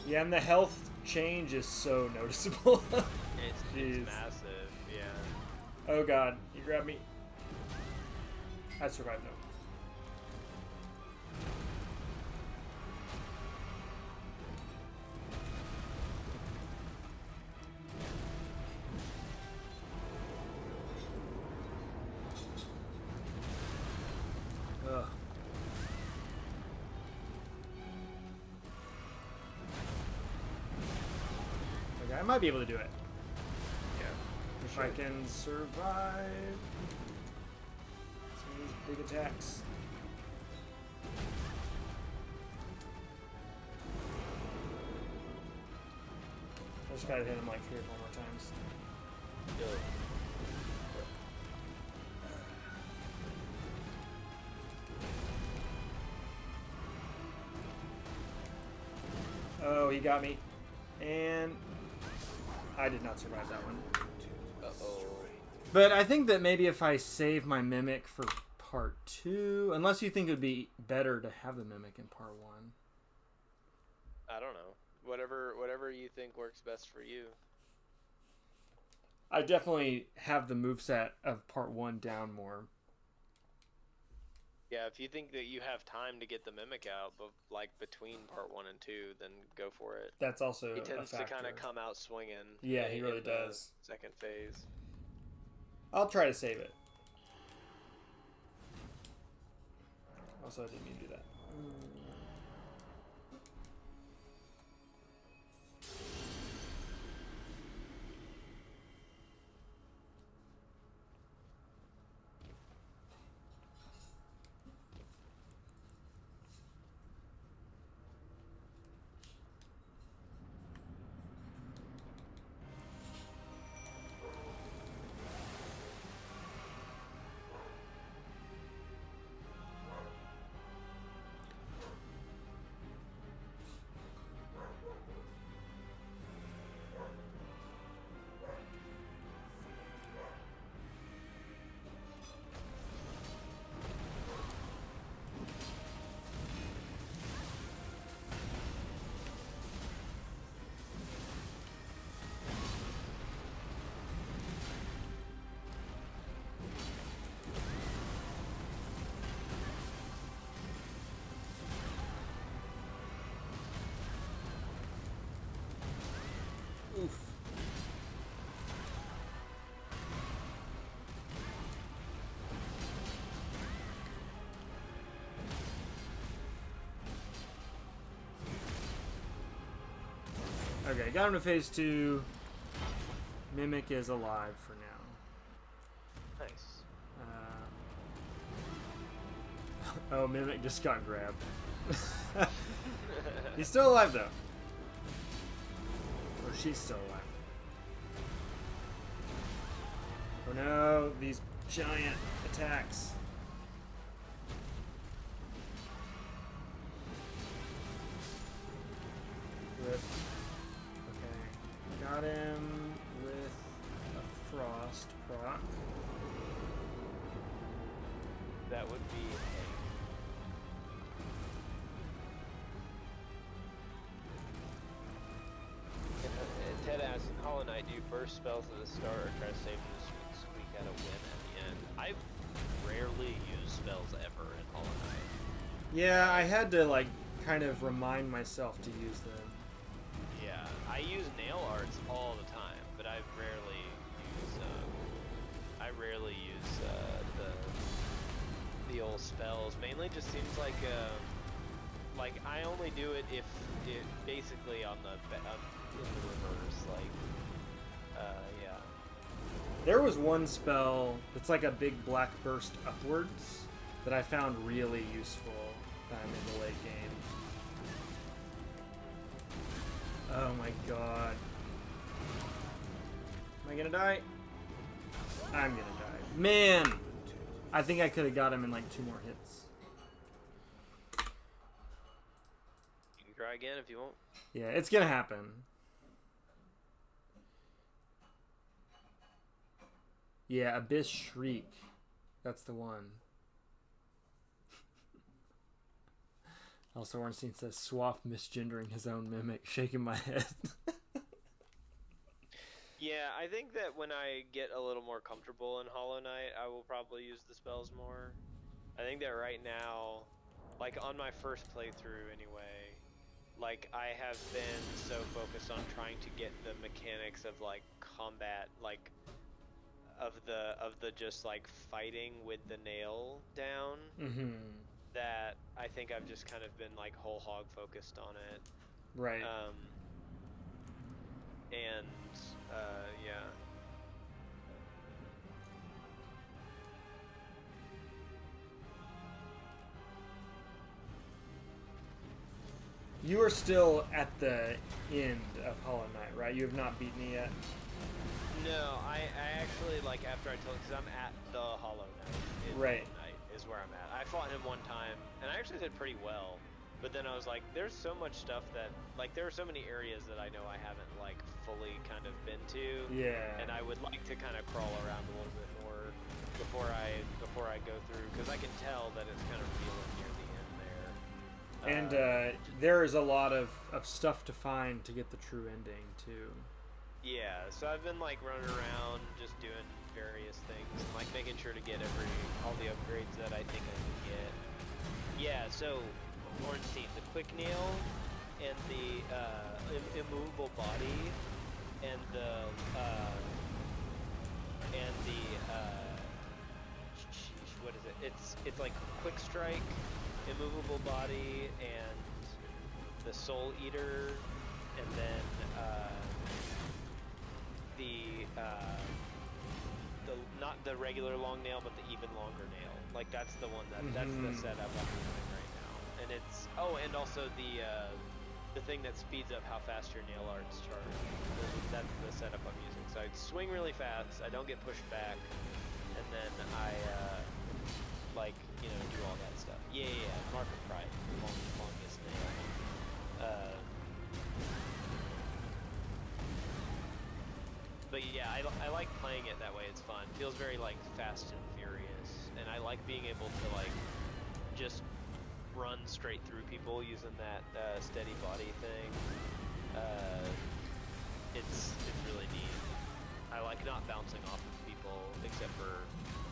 Yeah, and the health change is so noticeable. It's Jeez. massive, yeah. Oh god, you grabbed me. I survived though. Ugh. Okay, I might be able to do it. I can survive some of these big attacks. I just gotta hit him like 3 or 4 more times. Oh, he got me. And I did not survive that one. Uh-oh. But I think that maybe if I save my Mimic for part 2, unless you think it would be better to have the Mimic in part 1. I don't know. Whatever you think works best for you. I definitely have the moveset of part 1 down more. Yeah, if you think that you have time to get the Mimic out, but like between part 1 and 2, then go for it. That's also He tends a to factor. kind of come out swinging. Yeah, he really does. Second phase. I'll try to save it. Also, I didn't mean to do that. Oof. Okay, got him to phase 2. Mimic is alive for now. Nice. Oh, Mimic just got grabbed. He's still alive though. Or she's still alive. Oh no, these giant attacks. Rip. Okay. Got him with a frost proc. That would be Ted asks, Hollow Knight, do you burst spells at the start or try to save you to squeak out a win at the end? I rarely use spells ever in Hollow Knight. Yeah, I had to like kind of remind myself to use them. Yeah, I use nail arts all the time, but I rarely use the old spells. Mainly just seems like I only do it if it basically on the in the reverse, yeah. There was one spell that's like a big black burst upwards that I found really useful in the late game. Oh my god. Am I gonna die? I'm gonna die. Man! I think I could have got him in like 2 more hits. You can try again if you want. Yeah, it's gonna happen. Yeah, Abyss Shriek. That's the one. Also, Ornstein says, Swaff misgendering his own Mimic, shaking my head. Yeah, I think that when I get a little more comfortable in Hollow Knight, I will probably use the spells more. I think that right now, like on my first playthrough anyway, like I have been so focused on trying to get the mechanics of like combat, like of the just like fighting with the nail down, that I think I've just kind of been like whole hog focused on it. Right. And yeah. You are still at the end of Hollow Knight, right? You have not beaten it yet? No, I actually, like, after I told, because I'm at the Hollow Knight. Right. Hollow Knight is where I'm at. I fought him one time, and I actually did pretty well. But then I was like, there's so much stuff that, like, there are so many areas that I know I haven't, like, fully kind of been to. Yeah. And I would like to kind of crawl around a little bit more before I go through, because I can tell that it's kind of revealing near the end there. And there is a lot of stuff to find to get the true ending, too. Yeah, so I've been, like, running around just doing various things, and, like, making sure to get all the upgrades that I think I can get. Yeah, so Ornstein, the quick nail and the immovable body and the what is it? It's like quick strike, immovable body, and the soul eater, and then the not the regular long nail, but the even longer nail. Like that's the one that's the setup I'm doing right now. And it's and also the thing that speeds up how fast your nail arts charge. That's the setup I'm using. So I swing really fast, I don't get pushed back, and then I do all that stuff. Yeah, Mark of Pride, longest nail. But yeah, I like playing it that way. It's fun. It feels very like Fast and Furious, and I like being able to like just run straight through people using that steady body thing. It's really neat. I like not bouncing off of people except for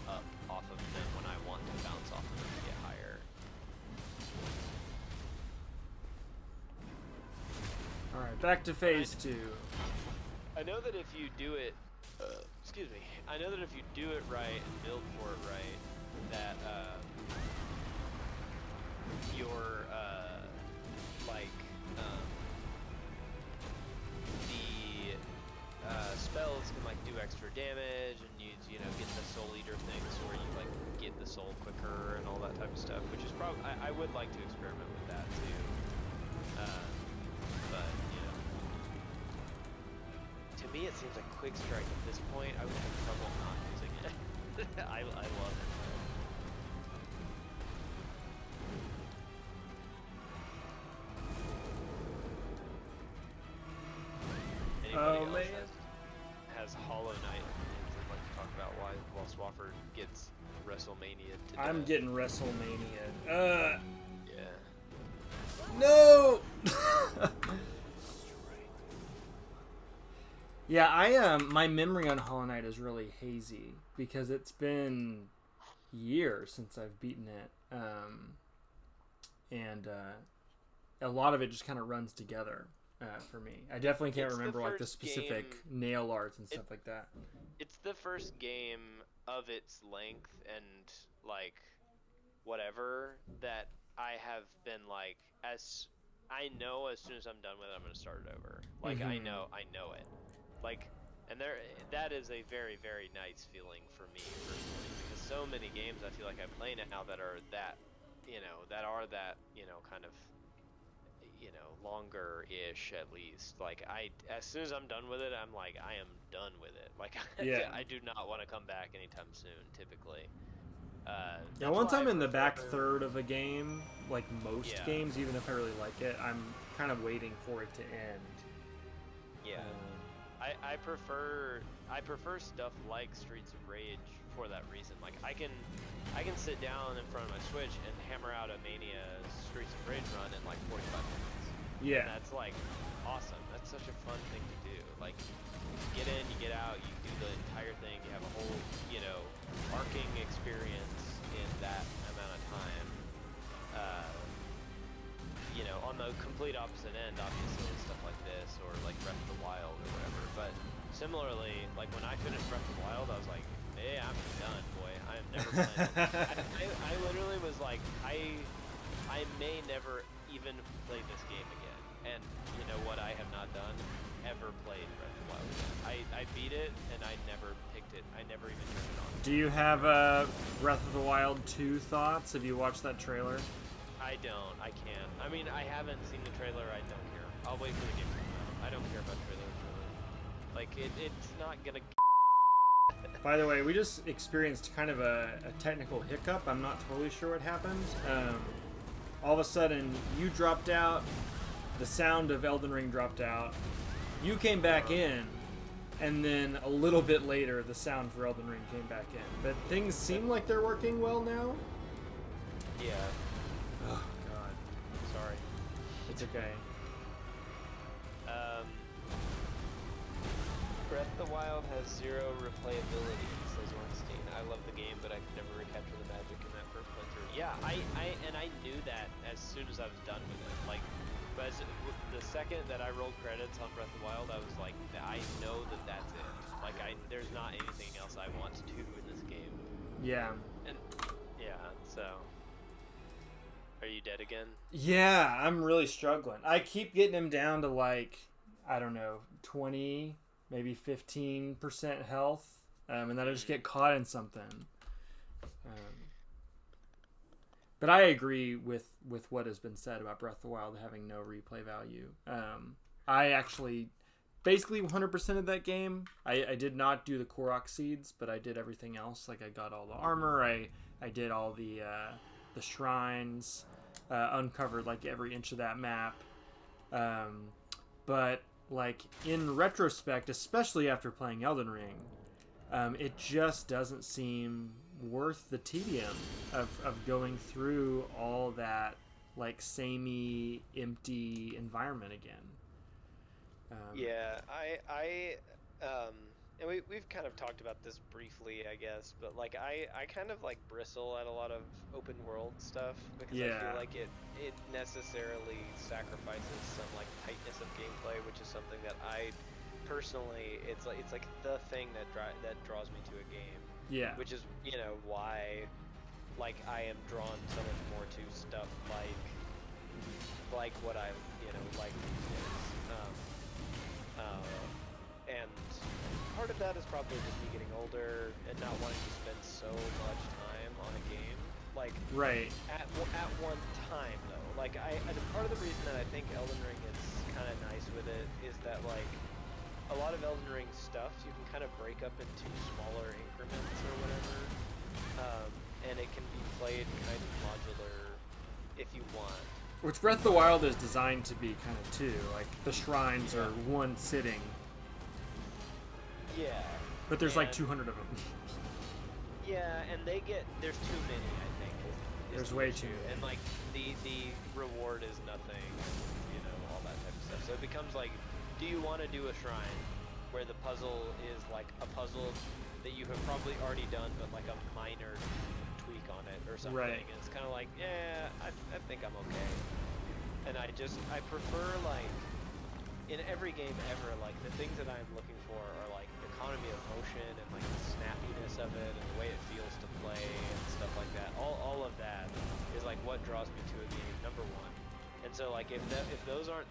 up off of them when I want to bounce off of them to get higher. All right, back to phase 2. I know that if you do it, excuse me. I know that if you do it right and build for it right, that your the spells can like do extra damage and you know get the soul eater things where you like get the soul quicker and all that type of stuff, which is probably I would like to experiment with that too. But you know. To me, it seems like quick strike at this point. I would have trouble not using it. I love it. Anybody else has Hollow Knight and like to talk about while Swafford gets WrestleMania to I'm death? getting WrestleMania. Yeah. No! Yeah, my memory on Hollow Knight is really hazy because it's been years since I've beaten it, and a lot of it just kind of runs together for me. I definitely can't remember like the specific nail arts and stuff like that. It's the first game of its length and like whatever that I have been like I know as soon as I'm done with it, I'm gonna start it over. Like I know it. Like, and that is a very, very nice feeling for me personally, because so many games I feel like I play now that are that, kind of, longer-ish at least. Like, as soon as I'm done with it, I'm like, I am done with it. Like, yeah. I do not want to come back anytime soon, typically. Yeah, once I'm in the back third of a game, like most games, even if I really like it, I'm kind of waiting for it to end. Yeah. I prefer stuff like Streets of Rage for that reason. Like I can sit down in front of my Switch and hammer out a Mania Streets of Rage run in like 45 minutes. Yeah. And that's like awesome. That's such a fun thing to do. Like you get in, you get out, you do the entire thing, you have a whole, arcing experience in that amount of time. On the complete opposite end, obviously, stuff like this, or like Breath of the Wild or whatever. But similarly, like when I finished Breath of the Wild, I was like, hey, I'm done, boy. I am never playing. I literally was like, I may never even play this game again. And you know what I have not done? Ever played Breath of the Wild again. I beat it, and I never picked it. I never even turned it on. Do you have Breath of the Wild 2 thoughts? Have you watched that trailer? I don't. I can't. I mean, I haven't seen the trailer. I don't care. I'll wait for the game to come out. I don't care about trailers really. Like it's not gonna. By the way, we just experienced kind of a technical hiccup. I'm not totally sure what happened. All of a sudden, you dropped out. The sound of Elden Ring dropped out. You came back in, and then a little bit later, the sound for Elden Ring came back in. But things seem like they're working well now. Yeah. Oh God. Sorry. It's okay. Breath of the Wild has 0 replayability, says Weinstein. I love the game, but I could never recapture the magic in that first playthrough. Yeah, I knew that as soon as I was done with it. Like, but the second that I rolled credits on Breath of the Wild, I was like, I know that that's it. Like, there's not anything else I want to do in this game. Yeah. And yeah, so. Are you dead again? Yeah, I'm really struggling. I keep getting him down to like, I don't know, 20, maybe 15% health, and then I just get caught in something. But I agree with what has been said about Breath of the Wild having no replay value. I actually basically 100% of that game. I did not do the Korok seeds, but I did everything else. Like I got all the armor. I did all the shrines, uncovered like every inch of that map. But like in retrospect, especially after playing Elden Ring, it just doesn't seem worth the tedium of going through all that like samey, empty environment again. Yeah, and we've kind of talked about this briefly, I guess, but like I kind of like bristle at a lot of open world stuff because I feel like it necessarily sacrifices some like tightness of gameplay, which is something that I personally it's like the thing that draws me to a game. Yeah. Which is, you know, why like I am drawn so much more to stuff like what I, you know, like and part of that is probably just me getting older and not wanting to spend so much time on a game. Like, right. At one time, though. Like, part of the reason that I think Elden Ring is kind of nice with it is that, like, a lot of Elden Ring stuff you can kind of break up into smaller increments or whatever, and it can be played kind of modular if you want. Which Breath of the Wild is designed to be kind of too. Like the shrines are one sitting. Yeah. But there's like 200 of them. Yeah, and there's too many, I think. There's way too many. And like the reward is nothing, you know, all that type of stuff. So it becomes like, do you want to do a shrine where the puzzle is like a puzzle that you have probably already done, but like a minor tweak on it or something? Right. And it's kind of like, yeah, I think I'm okay. And I prefer like, in every game ever, like the things that I'm looking for are like economy of motion and like the snappiness of it and the way it feels to play and stuff like that. All of that is like what draws me to a game, number one. And so like if those aren't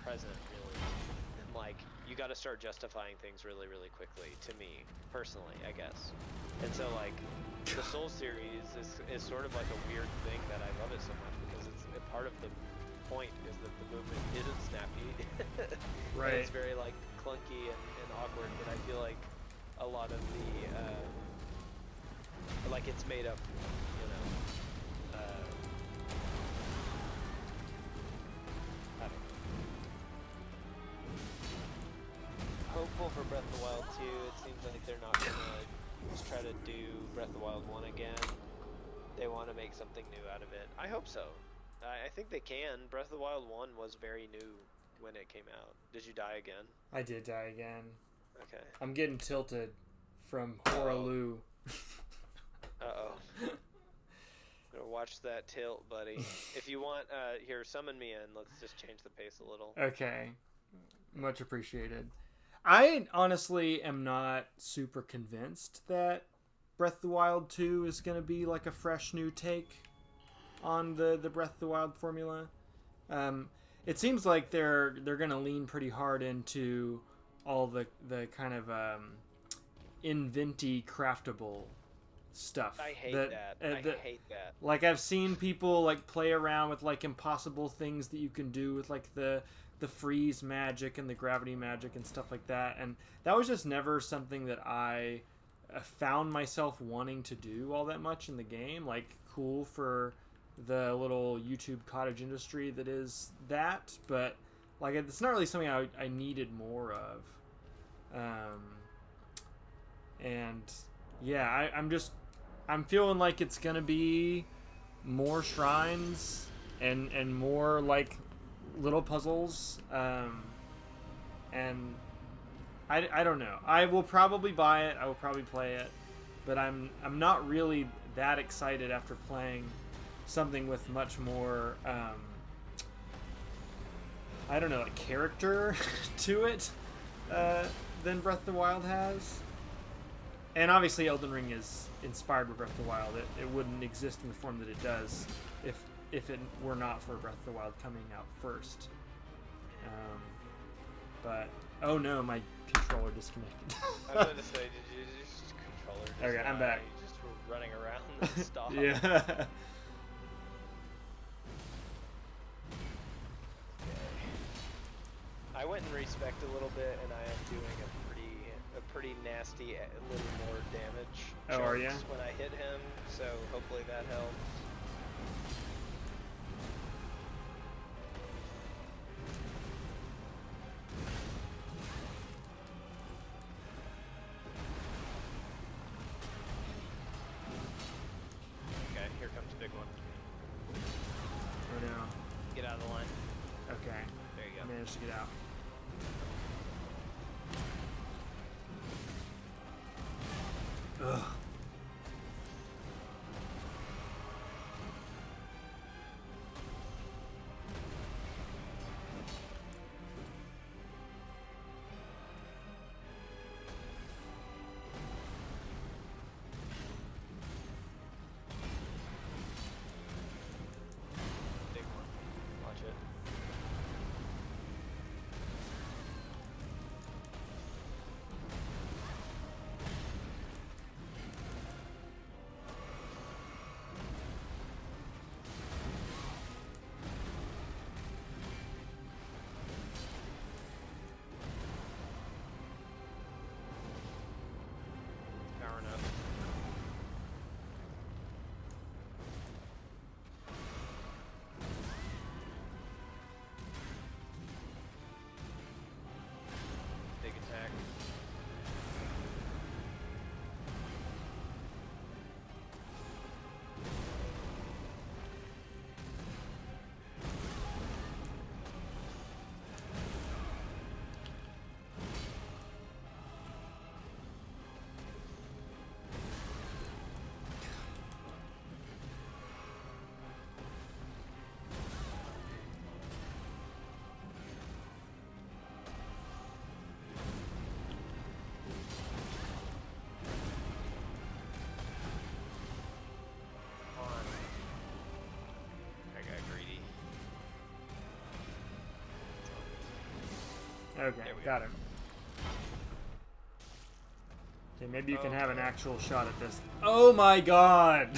present really, then like you got to start justifying things really really quickly. To me personally, I guess. And so like the Soul series is sort of like a weird thing that I love it so much because it's a part of the point is that the movement isn't snappy. Right. It's very like clunky and awkward, but I feel like a lot of the like it's made up, you know. I don't know. Hopeful for Breath of the Wild 2. It seems like they're not gonna just try to do Breath of the Wild 1 again. They want to make something new out of it. I hope so. I think they can. Breath of the Wild 1 was very new when it came out. Did you die again? I did die again. Okay. I'm getting tilted from Horaloo. Uh-oh. Gonna watch that tilt, buddy. If you want, here, summon me in. Let's just change the pace a little. Okay. Much appreciated. I honestly am not super convinced that Breath of the Wild 2 is going to be like a fresh new take on the Breath of the Wild formula. It seems like they're going to lean pretty hard into all the kind of inventy craftable stuff. I hate that. I hate that. Like, I've seen people like play around with like impossible things that you can do with like the freeze magic and the gravity magic and stuff like that, and that was just never something that I found myself wanting to do all that much in the game. Like, cool for the little YouTube cottage industry that is that, but like it's not really something I needed more of. And yeah, I'm feeling like it's gonna be more shrines and more like little puzzles, and I don't know. I will probably buy it. I will probably play it, but I'm not really that excited after playing something with much more I don't know, like character to it than Breath of the Wild has. And obviously Elden Ring is inspired by Breath of the Wild. It wouldn't exist in the form that it does if it were not for Breath of the Wild coming out first. But oh no, my controller disconnected. I was going to say, did you just controller just Okay, I'm back. You just were running around and stop. Yeah. I went and respec a little bit, and I am doing a pretty nasty, a little more damage. Oh, are ya? When I hit him, so hopefully that helps. Okay, here comes the big one. Oh no. Get out of the line. Okay. There you I go. managed to get out. Ugh. Big one. Watch it. Powering up. Big attack. On. I got greedy. Okay, There we got go. him. Okay, maybe you can have an Okay. actual shot at this. Oh my god!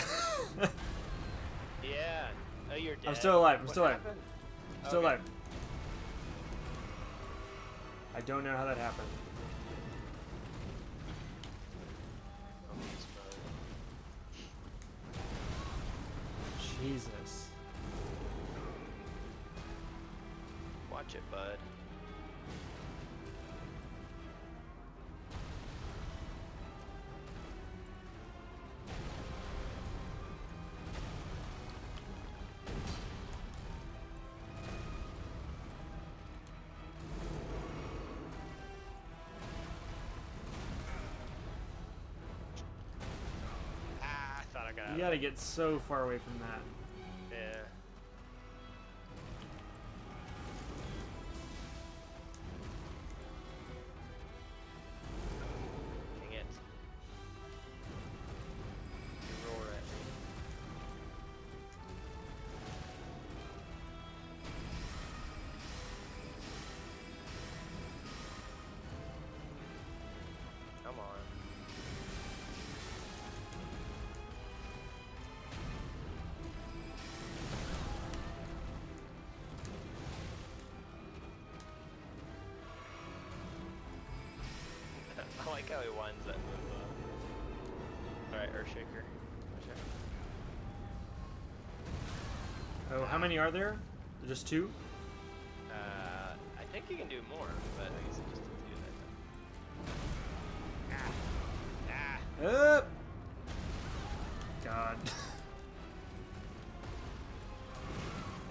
Yeah. Oh, you're dead. I'm still alive. I'm What still alive. happened? Still Okay. alive. I don't know how that happened. Oh, beast mode. Jesus. Watch it, bud. Ah, I thought I got You out. gotta get so far away from that. Yeah. Dang it. You roar at me. Come on. I like how he winds that move up. Alright, Earthshaker. Oh, how many are there? Just 2? I think you can do more, but I guess it just doesn't do that. Up! God.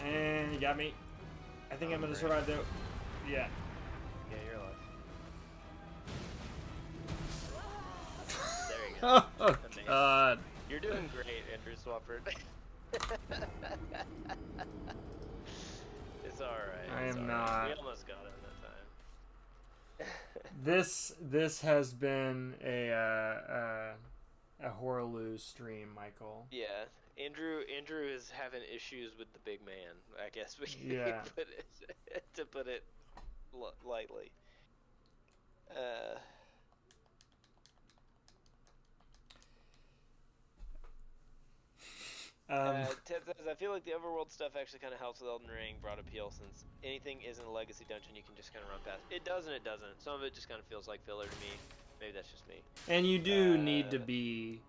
And you got me. I think I'm gonna survive though. Yeah. Yeah, you're alive. There you go. Oh, God. You're doing great, Andrew Swafford. It's alright. I am not. We almost got him that time. This has been a Horaloo stream, Michael. Yeah, Andrew is having issues with the big man. I guess we Yeah. put it, to put it lightly. Ted says, I feel like the overworld stuff actually kind of helps with Elden Ring broad appeal, since anything isn't a legacy dungeon you can just kind of run past. It does and it doesn't. Some of it just kind of feels like filler to me. Maybe that's just me. And you do need to be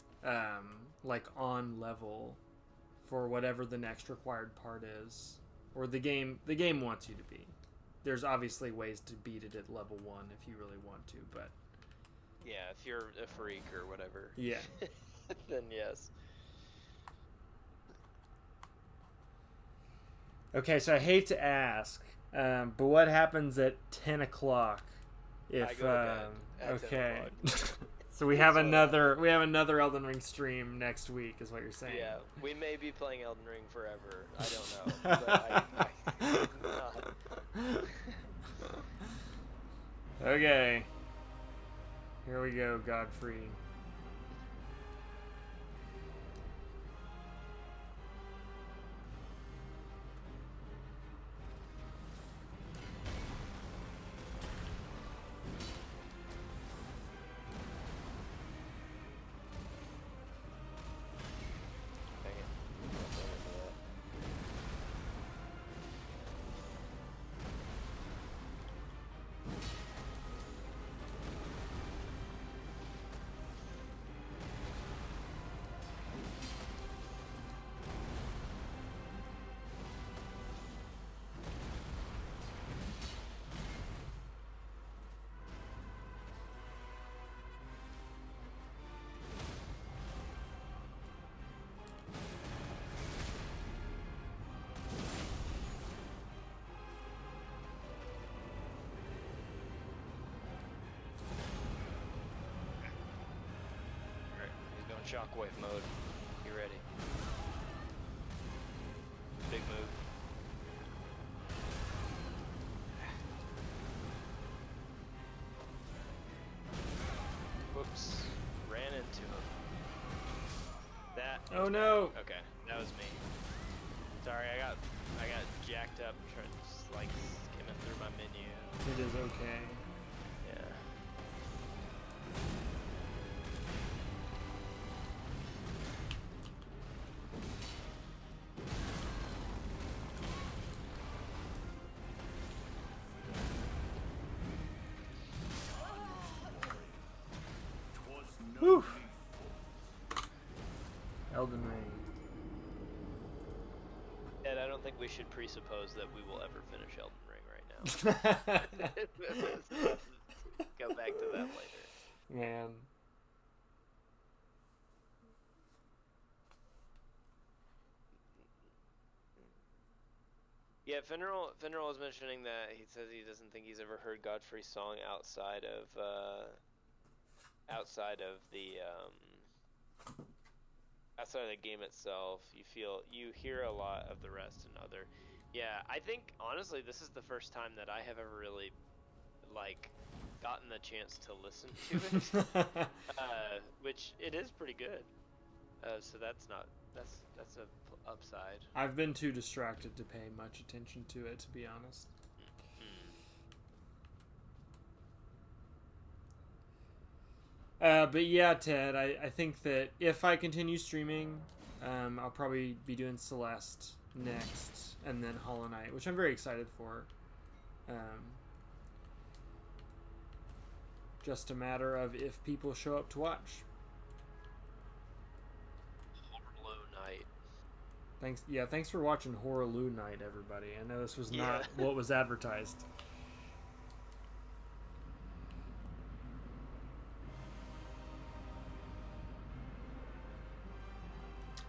like on level for whatever the next required part is, or the game wants you to be. There's obviously ways to beat it at level 1 if you really want to, but yeah, if you're a freak or whatever. Yeah. Then yes. Okay, so I hate to ask, but what happens at 10 o'clock? If I go to bed at 10 okay, o'clock. so we have another Elden Ring stream next week, is what you're saying? Yeah, we may be playing Elden Ring forever. I don't know. But Okay, here we go, Godfrey. Shockwave mode. You ready? Big move. Whoops. Ran into him. That. Oh no! Okay, that was me. Sorry, I got jacked up trying to like skimming through my menu. It is okay. Yeah. Whew. Elden Ring. Ed, I don't think we should presuppose that we will ever finish Elden Ring right now. Go back to that later. Man. Yeah, Finral was mentioning that he says he doesn't think he's ever heard Godfrey's song outside of the game itself. You hear a lot of the rest and other. Yeah, I think honestly this is the first time that I have ever really like gotten the chance to listen to it, which it is pretty good. So that's a upside. I've been too distracted to pay much attention to it, to be honest. But yeah, Ted, I think that if I continue streaming, I'll probably be doing Celeste next, and then Hollow Knight, which I'm very excited for. Just a matter of if people show up to watch. Horror Night. Thanks for watching Horrorloo Night, everybody. I know this was not what was advertised.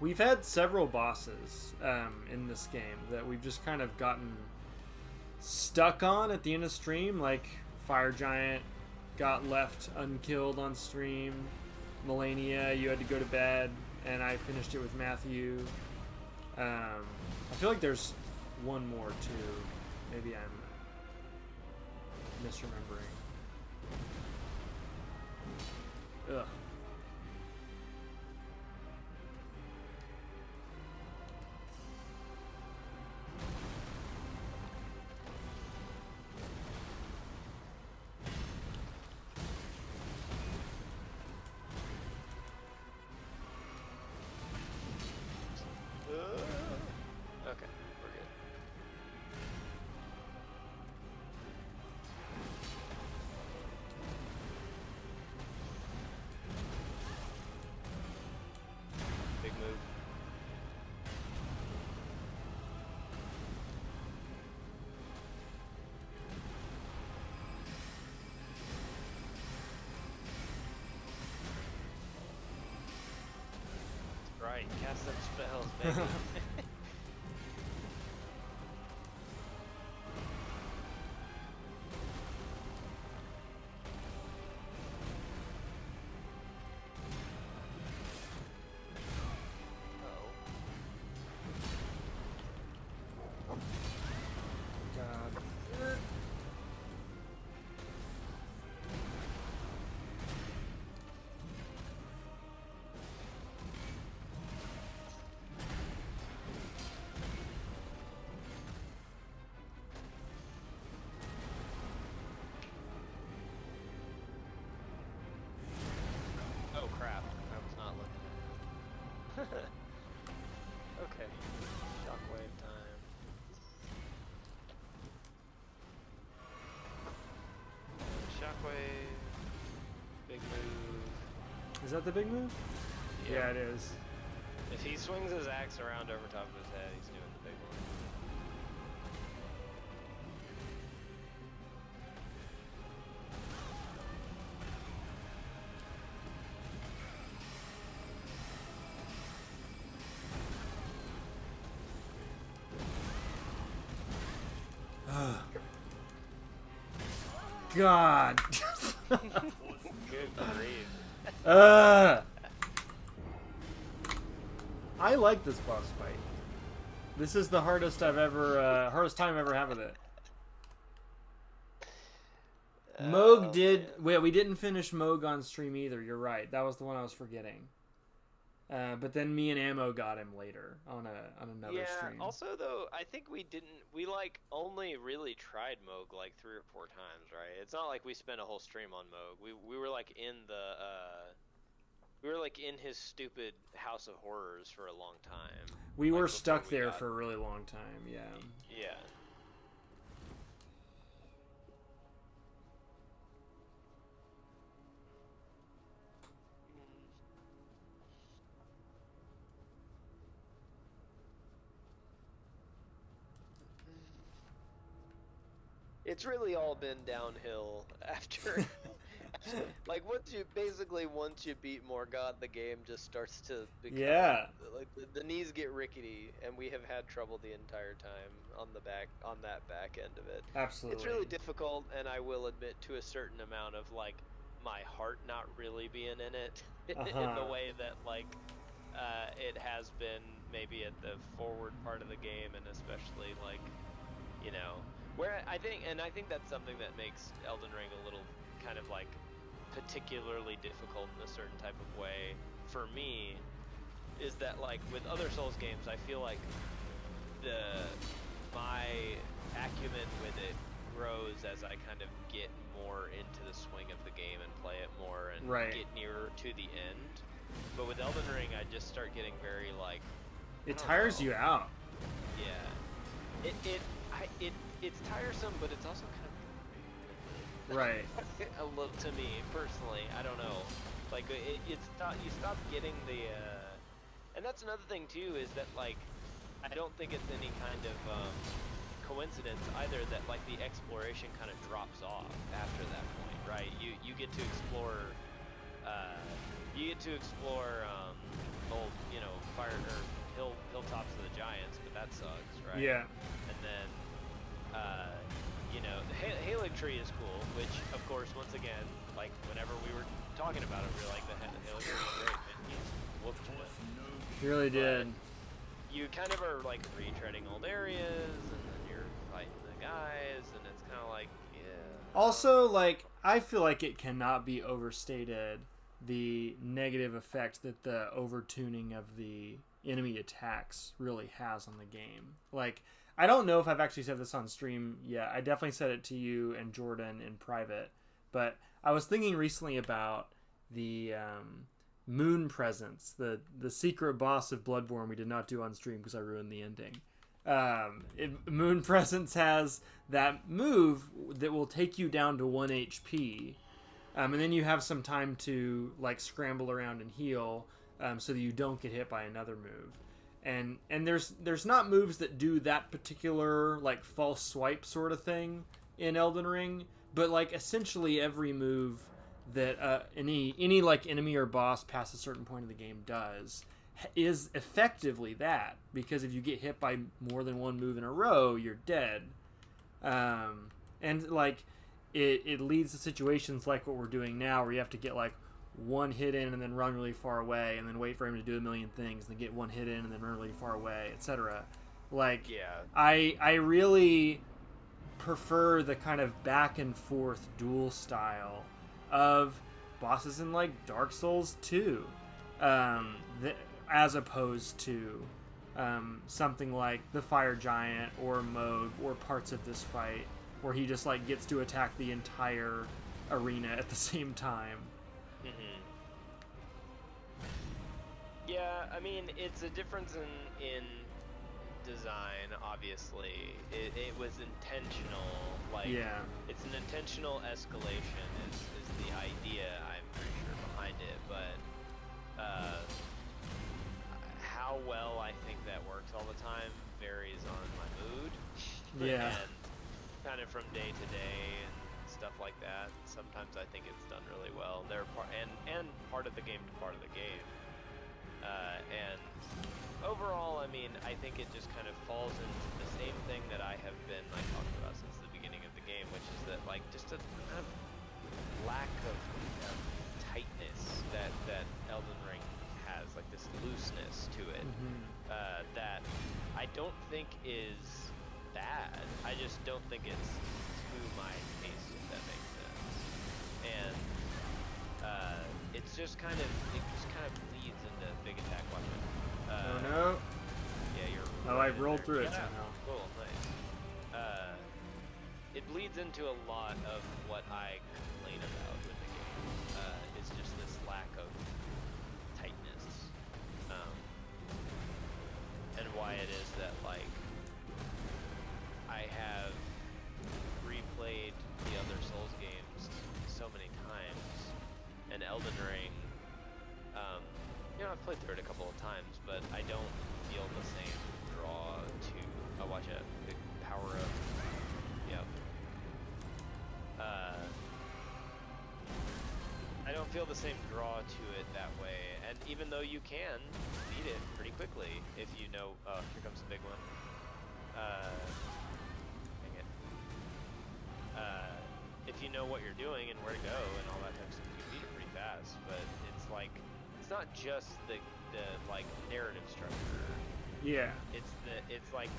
We've had several bosses in this game that we've just kind of gotten stuck on at the end of stream, like Fire Giant got left unkilled on stream. Melania, you had to go to bed, and I finished it with Matthew. I feel like there's one more too. Maybe I'm misremembering. Ugh. Okay, we're good. Big move. Right, cast them spells, baby. God. Oh crap, I was not looking. Okay, shockwave time. Shockwave, big move. Is that the big move? Yeah, it is. If he swings his axe around over top of his head, he's doing the big one. God. Good grief. I like this boss fight. This is the hardest time I've ever had with it. Moog did. Wait, we didn't finish Moog on stream either. You're right. That was the one I was forgetting. But then me and Ammo got him later on another stream. Also though, I think we like only really tried Moog like 3 or 4 times, right? It's not like we spent a whole stream on Moog. We were like in his stupid House of Horrors for a long time. We were stuck there for a really long time, yeah. Yeah. It's really all been downhill after, like once you beat Morgoth, the game just starts to become, like the knees get rickety, and we have had trouble the entire time on that back end of it. Absolutely. It's really difficult, and I will admit to a certain amount of like my heart not really being in it in the way that like it has been maybe at the forward part of the game, and especially like, you know. Where I think that's something that makes Elden Ring a little kind of like particularly difficult in a certain type of way for me, is that like with other Souls games, I feel like my acumen with it grows as I kind of get more into the swing of the game and play it more and get nearer to the end. But with Elden Ring, I just start getting very like, it tires you out. Yeah. It's tiresome, but it's also kind of Right. A little to me personally, I don't know. Like you stop getting the, and that's another thing too is that like I don't think it's any kind of coincidence either that like the exploration kind of drops off after that point, right? You get to explore, old fire or hilltops of the giants, but that sucks, right? Yeah. And then the Halig tree is cool, which of course once again, like whenever we were talking about it, we were like the Halig tree is great, and he's whooped it. He really did. You kind of are like retreading old areas, and then you're fighting the guys, and it's kind of like, yeah. Also, like, I feel like it cannot be overstated the negative effect that the overtuning of the enemy attacks really has on the game. Like, I don't know if I've actually said this on stream yet. I definitely said it to you and Jordan in private, but I was thinking recently about the Moon Presence, the secret boss of Bloodborne we did not do on stream because I ruined the ending. Moon Presence has that move that will take you down to 1 HP, and then you have some time to like scramble around and heal, so that you don't get hit by another move. And there's not moves that do that particular like false swipe sort of thing in Elden Ring, but like essentially every move that any like enemy or boss past a certain point of the game does is effectively that, because if you get hit by more than one move in a row, you're dead. And like it leads to situations like what we're doing now, where you have to get like one hit in and then run really far away, and then wait for him to do a million things, and then get one hit in and then run really far away, etc. Like, yeah, I really prefer the kind of back and forth duel style of bosses in like Dark Souls 2, as opposed to something like the Fire Giant or Moog or parts of this fight where he just like gets to attack the entire arena at the same time. Yeah, I mean, it's a difference in design, obviously. It was intentional, like, yeah, it's an intentional escalation is the idea, I'm pretty sure, behind it, but how well I think that works all the time varies on my mood. Yeah. And kind of from day to day and stuff like that. Sometimes I think it's done really well. They're and part of the game to part of the game. And overall, I mean, I think it just kind of falls into the same thing that I have been like talking about since the beginning of the game, which is that like just a kind of lack of tightness that Elden Ring has, like this looseness to it, that I don't think is bad. I just don't think it's to my taste, if that makes sense. And it just kind of bleeds into big attack weapon. Oh no. Yeah, you're. Oh, I rolled through it yeah. somehow. Cool, nice. It bleeds into a lot of what I complain about with the game. It's just this lack of tightness, and why it is that like I have replayed the other Souls games so many times, and Elden Ring. I've played through it a couple of times, but I don't feel the same draw to. Oh, watch out! Big power up. Yep. I don't feel the same draw to it that way, and even though you can beat it pretty quickly if you know. Oh, here comes the big one. Dang it. If you know what you're doing and where to go and all that type of stuff, you can beat it pretty fast. But it's like. It's not just the like narrative structure. Yeah. It's like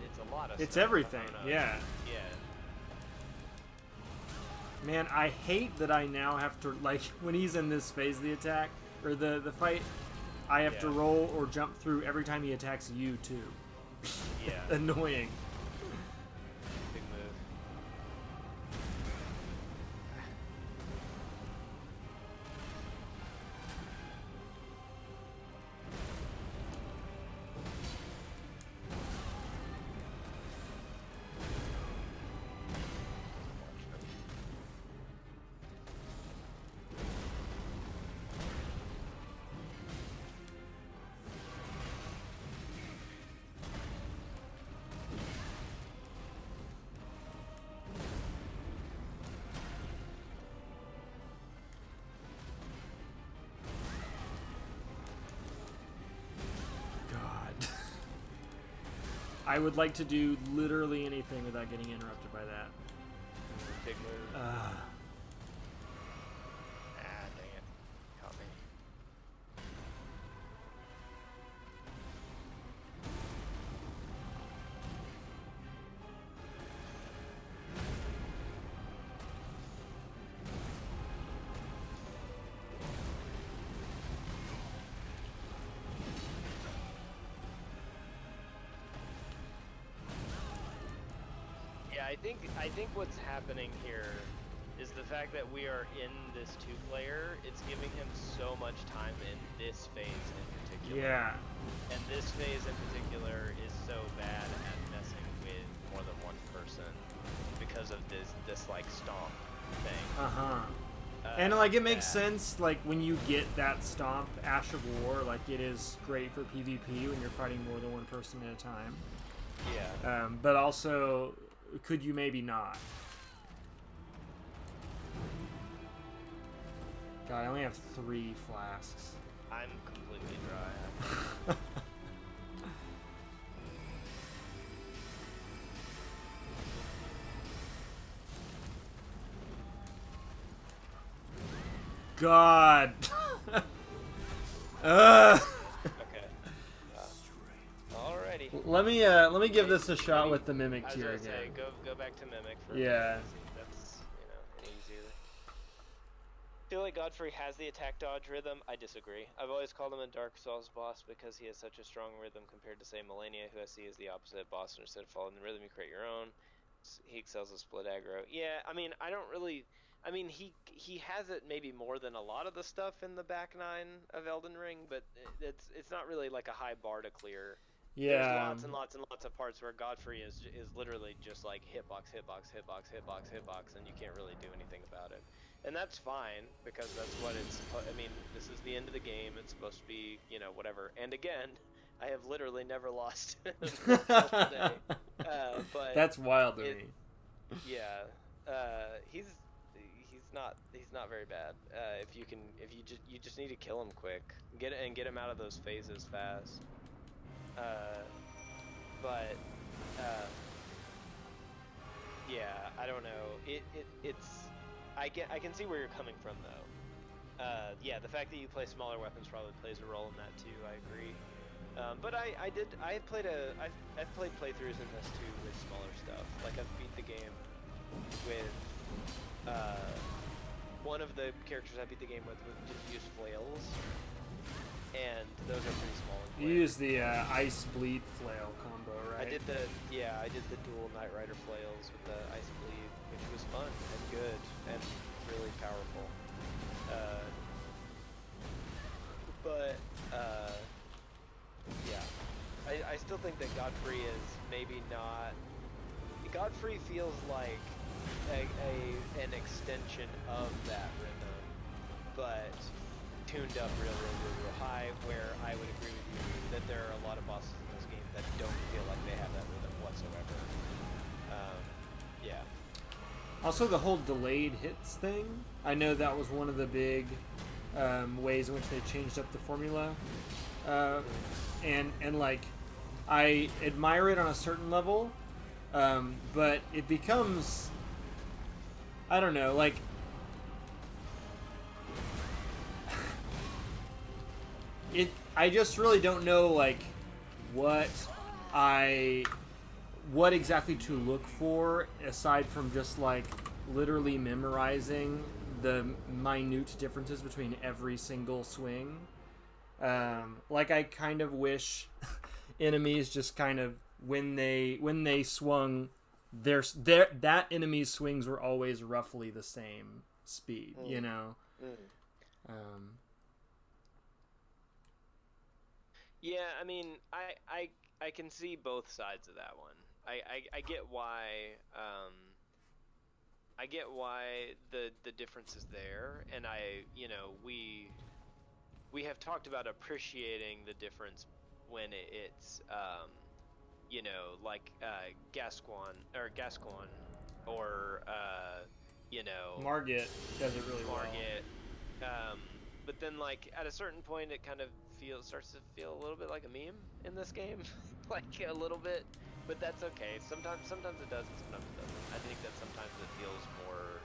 it's a lot of. It's stuff. everything. Yeah. Yeah. Man, I hate that I now have to like when he's in this phase of the attack or the fight, I have to roll or jump through every time he attacks you too. Yeah. Annoying. Big move. I would like to do literally anything without getting interrupted by that. Big move. Ah, dang it. Caught me. Yeah, I think what's happening here is the fact that we are in this 2-player. It's giving him so much time in this phase in particular. Yeah. And this phase in particular is so bad at messing with more than one person because of this like stomp thing. And like it makes sense, like when you get that stomp, Ash of War, like it is great for PvP when you're fighting more than one person at a time. Yeah. But also, could you maybe not? God, I only have 3 flasks. I'm completely dry. God. Okay. Alrighty. Let me give this a shot with the Mimic tier again. Say, go back to Mimic for yeah. That's easier. I feel like Godfrey has the attack dodge rhythm. I disagree. I've always called him a Dark Souls boss because he has such a strong rhythm compared to, say, Malenia, who I see as the opposite boss. And instead of following the rhythm, you create your own. He excels at split aggro. Yeah, I mean, I don't really... I mean, he has it maybe more than a lot of the stuff in the back 9 of Elden Ring, but it's not really like a high bar to clear. Yeah. There's lots and lots and lots of parts where Godfrey is literally just like hitbox, hitbox, hitbox, hitbox, hitbox, and you can't really do anything about it. And that's fine, because that's what it's... I mean, this is the end of the game. It's supposed to be, whatever. And again, I have literally never lost until today. But that's wild to me. Yeah. He's not very bad. You just need to kill him quick. Get him out of those phases fast. Yeah, I don't know. It's I can see where you're coming from though. Yeah, the fact that you play smaller weapons probably plays a role in that too. I agree. But I've played playthroughs in this too with smaller stuff. Like I've beat the game with one of the characters I beat the game with just used flails, and those are pretty small. You use the ice bleed flail combo, right? I did the dual Knight Rider flails with the ice bleed, which was fun and good and really powerful. Yeah, I still think that Godfrey is maybe not. Godfrey feels like an extension of that rhythm, but tuned up real high, where I would agree with you that there are a lot of bosses in this game that don't feel like they have that rhythm whatsoever. Yeah. Also, the whole delayed hits thing, I know that was one of the big ways in which they changed up the formula. And like, I admire it on a certain level, but it becomes... I don't know, like... I just really don't know, like, what exactly to look for, aside from just, like, literally memorizing the minute differences between every single swing. Like, I kind of wish enemies just kind of, when they swung, that enemy's swings were always roughly the same speed, you know? Yeah, I mean, I can see both sides of that one. I get why the difference is there, and we have talked about appreciating the difference when it's like Gascoigne or Margit does it really well. But then, like, at a certain point, it kind of starts to feel a little bit like a meme in this game, like a little bit, but that's okay. Sometimes it does, and sometimes it doesn't. I think that sometimes it feels more.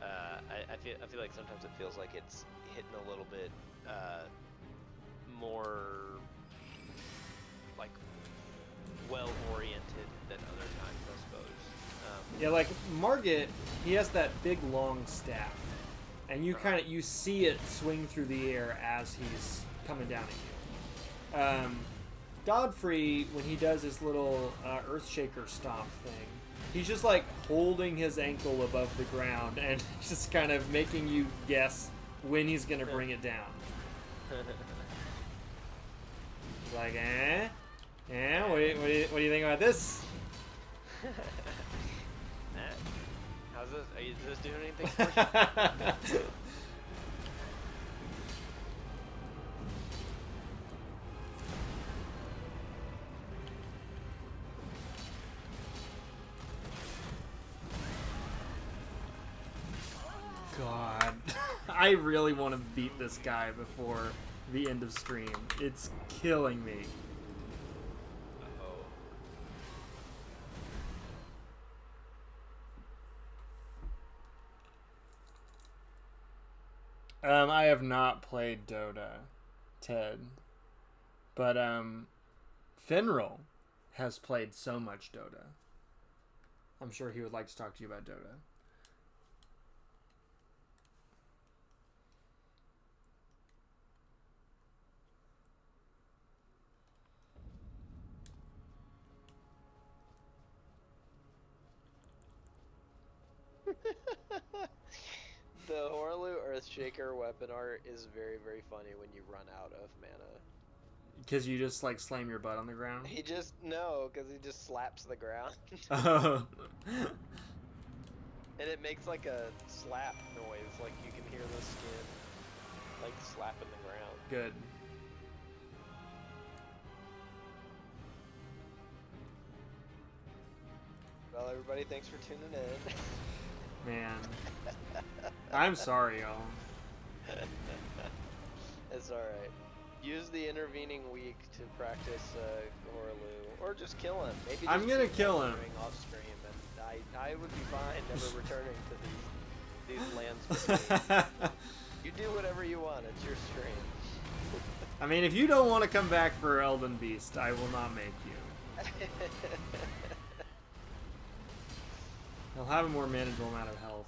I feel like sometimes it feels like it's hitting a little bit more like well oriented than other times, I suppose. Yeah, like Margit, he has that big long staff, and you see it swing through the air as he's coming down at you. Godfrey, when he does his little Earthshaker stomp thing, he's just like holding his ankle above the ground and just kind of making you guess when he's gonna bring it down. Like, what do you think about this? How's this? Is this doing anything for you? God, I really want to beat this guy before the end of stream. It's killing me. I have not played Dota, Ted, but Finral has played so much Dota. I'm sure he would like to talk to you about Dota. The Horlu Earthshaker weapon art is very, very funny when you run out of mana. Because you just like slam your butt on the ground? Because he just slaps the ground. Oh. And it makes like a slap noise, like you can hear the skin like slapping the ground. Good. Well, everybody, thanks for tuning in. Man. I'm sorry, y'all. It's alright. Use the intervening week to practice Horlu, or just kill him. Maybe I'm gonna kill him off stream, and I would be fine never returning to these lands. You do whatever you want. It's your stream. I mean, if you don't want to come back for Elden Beast, I will not make you. He'll have a more manageable amount of health.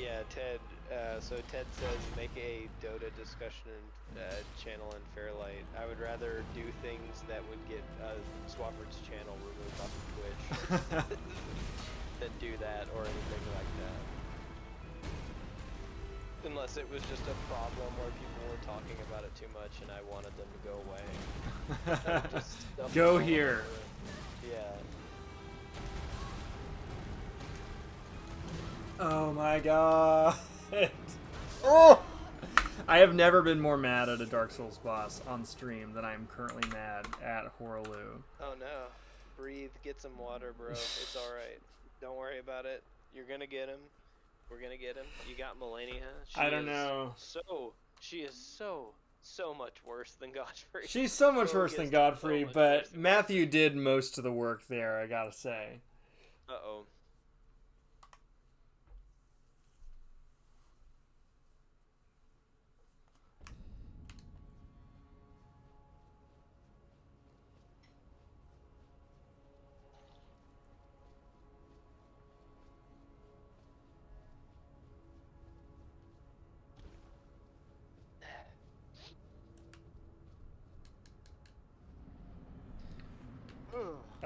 Yeah, Ted. So Ted says make a Dota discussion channel in Fairlight. I would rather do things that would get Swafford's channel removed off of Twitch than do that or anything like that. Unless it was just a problem where people were talking about it too much and I wanted them to go away. Just Go here. Yeah. Oh my god. Oh! I have never been more mad at a Dark Souls boss on stream than I am currently mad at Horlu. Oh no. Breathe, get some water, bro. It's alright. Don't worry about it. You're gonna get him. We're gonna get him. You got Melania. I don't know. She is so much worse than Godfrey. She's so much worse than Godfrey, but Matthew did most of the work there, I gotta say. Uh-oh.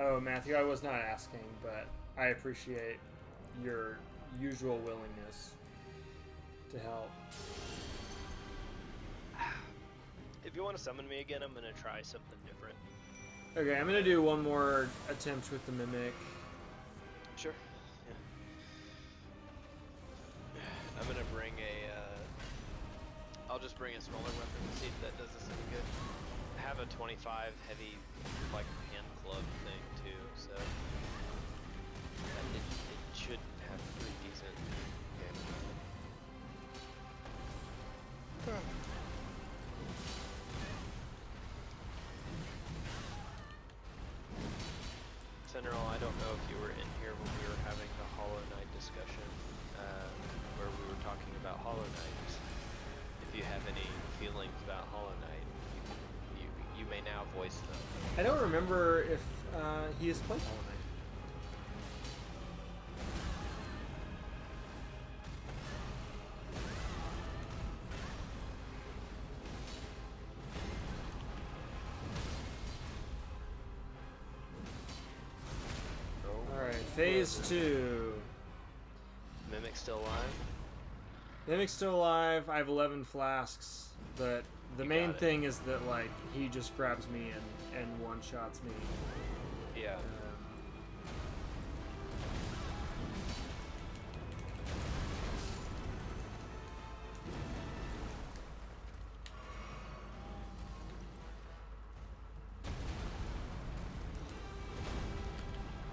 Oh, Matthew, I was not asking, but I appreciate your usual willingness to help. If you want to summon me again, I'm gonna try something different. Okay, I'm gonna do one more attempt with the Mimic. Sure. I'm gonna bring a, I'll just bring a smaller weapon to see if that does us any good. I have a 25 heavy, like, hand club thing too, so it should have pretty decent game. Sentinel, I don't know if you were in here when we were having the Hollow Knight discussion, where we were talking about Hollow Knight. If you have any feelings about Hollow Knight, you may now voice them. I don't remember if he has played Hollow Knight. Phase 2. Mimic's still alive? Mimic's still alive. I have 11 flasks, but the main thing is that, like, he just grabs me and one-shots me. Yeah.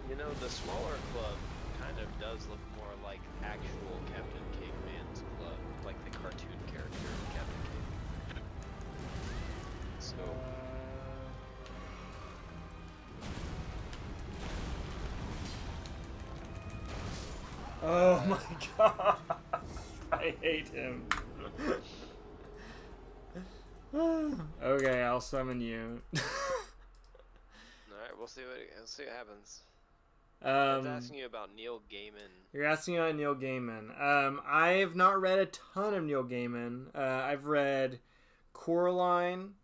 You know, the smaller club kind of does look more like actual Captain Caveman's club, like the cartoon character of Captain Caveman. So... Oh my god! I hate him. Okay, I'll summon you. Alright, we'll see what happens. I was asking you about Neil Gaiman. You're asking about Neil Gaiman. I have not read a ton of Neil Gaiman. I've read Coraline.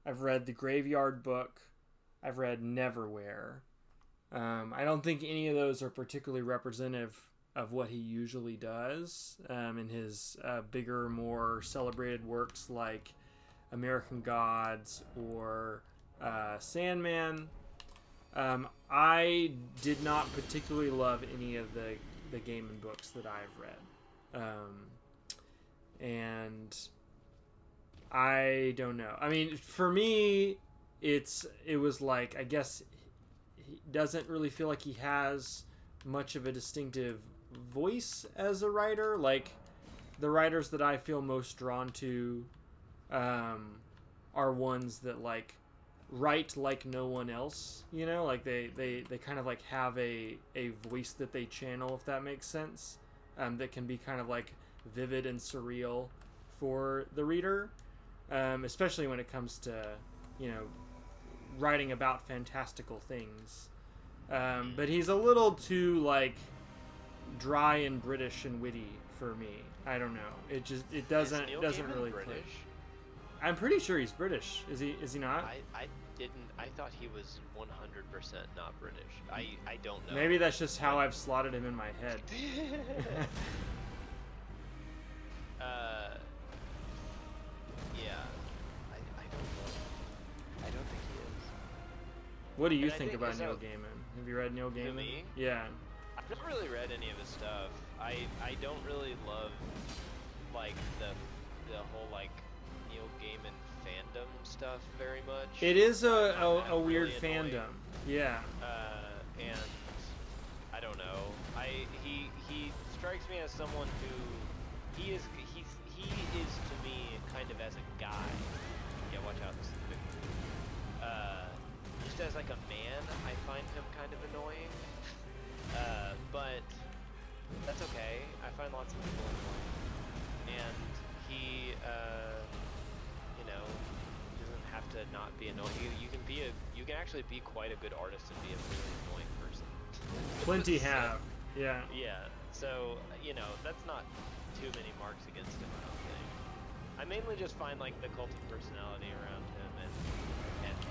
I've read The Graveyard Book. I've read Neverwhere. I don't think any of those are particularly representative of what he usually does in his bigger, more celebrated works like American Gods or Sandman. I did not particularly love any of the Gaiman books that I've read. And I don't know. I mean, for me, it was like, I guess he doesn't really feel like he has much of a distinctive voice as a writer. Like, the writers that I feel most drawn to are ones that, like, write like no one else, you know, like they kind of like have a voice that they channel, if that makes sense, that can be kind of like vivid and surreal for the reader, especially when it comes to, you know, writing about fantastical things. But he's a little too, like, dry and British and witty for me. I don't know. It doesn't really British? click. I'm pretty sure he's British. Is he not? I thought he was 100% not British. I don't know. Maybe that's just how I've slotted him in my head. Yeah. I don't know. I don't think he is. What do you think about Neil Gaiman? Have you read Neil Gaiman? Me? Yeah. I've not really read any of his stuff. I don't really love, like, the whole, like, Neil Gaiman fandom stuff very much. It is a weird really fandom. Yeah. And I don't know. He strikes me as someone who he is to me kind of as a guy. Yeah, watch out. This is a big just as like a man, I find him kind of annoying. But that's okay. I find lots of people annoying. And he you know, doesn't have to not be annoying. You can actually be quite a good artist and be a really annoying person. Plenty have. Yeah. Yeah. So, you know, that's not too many marks against him, I don't think. I mainly just find, like, the cult of personality around him and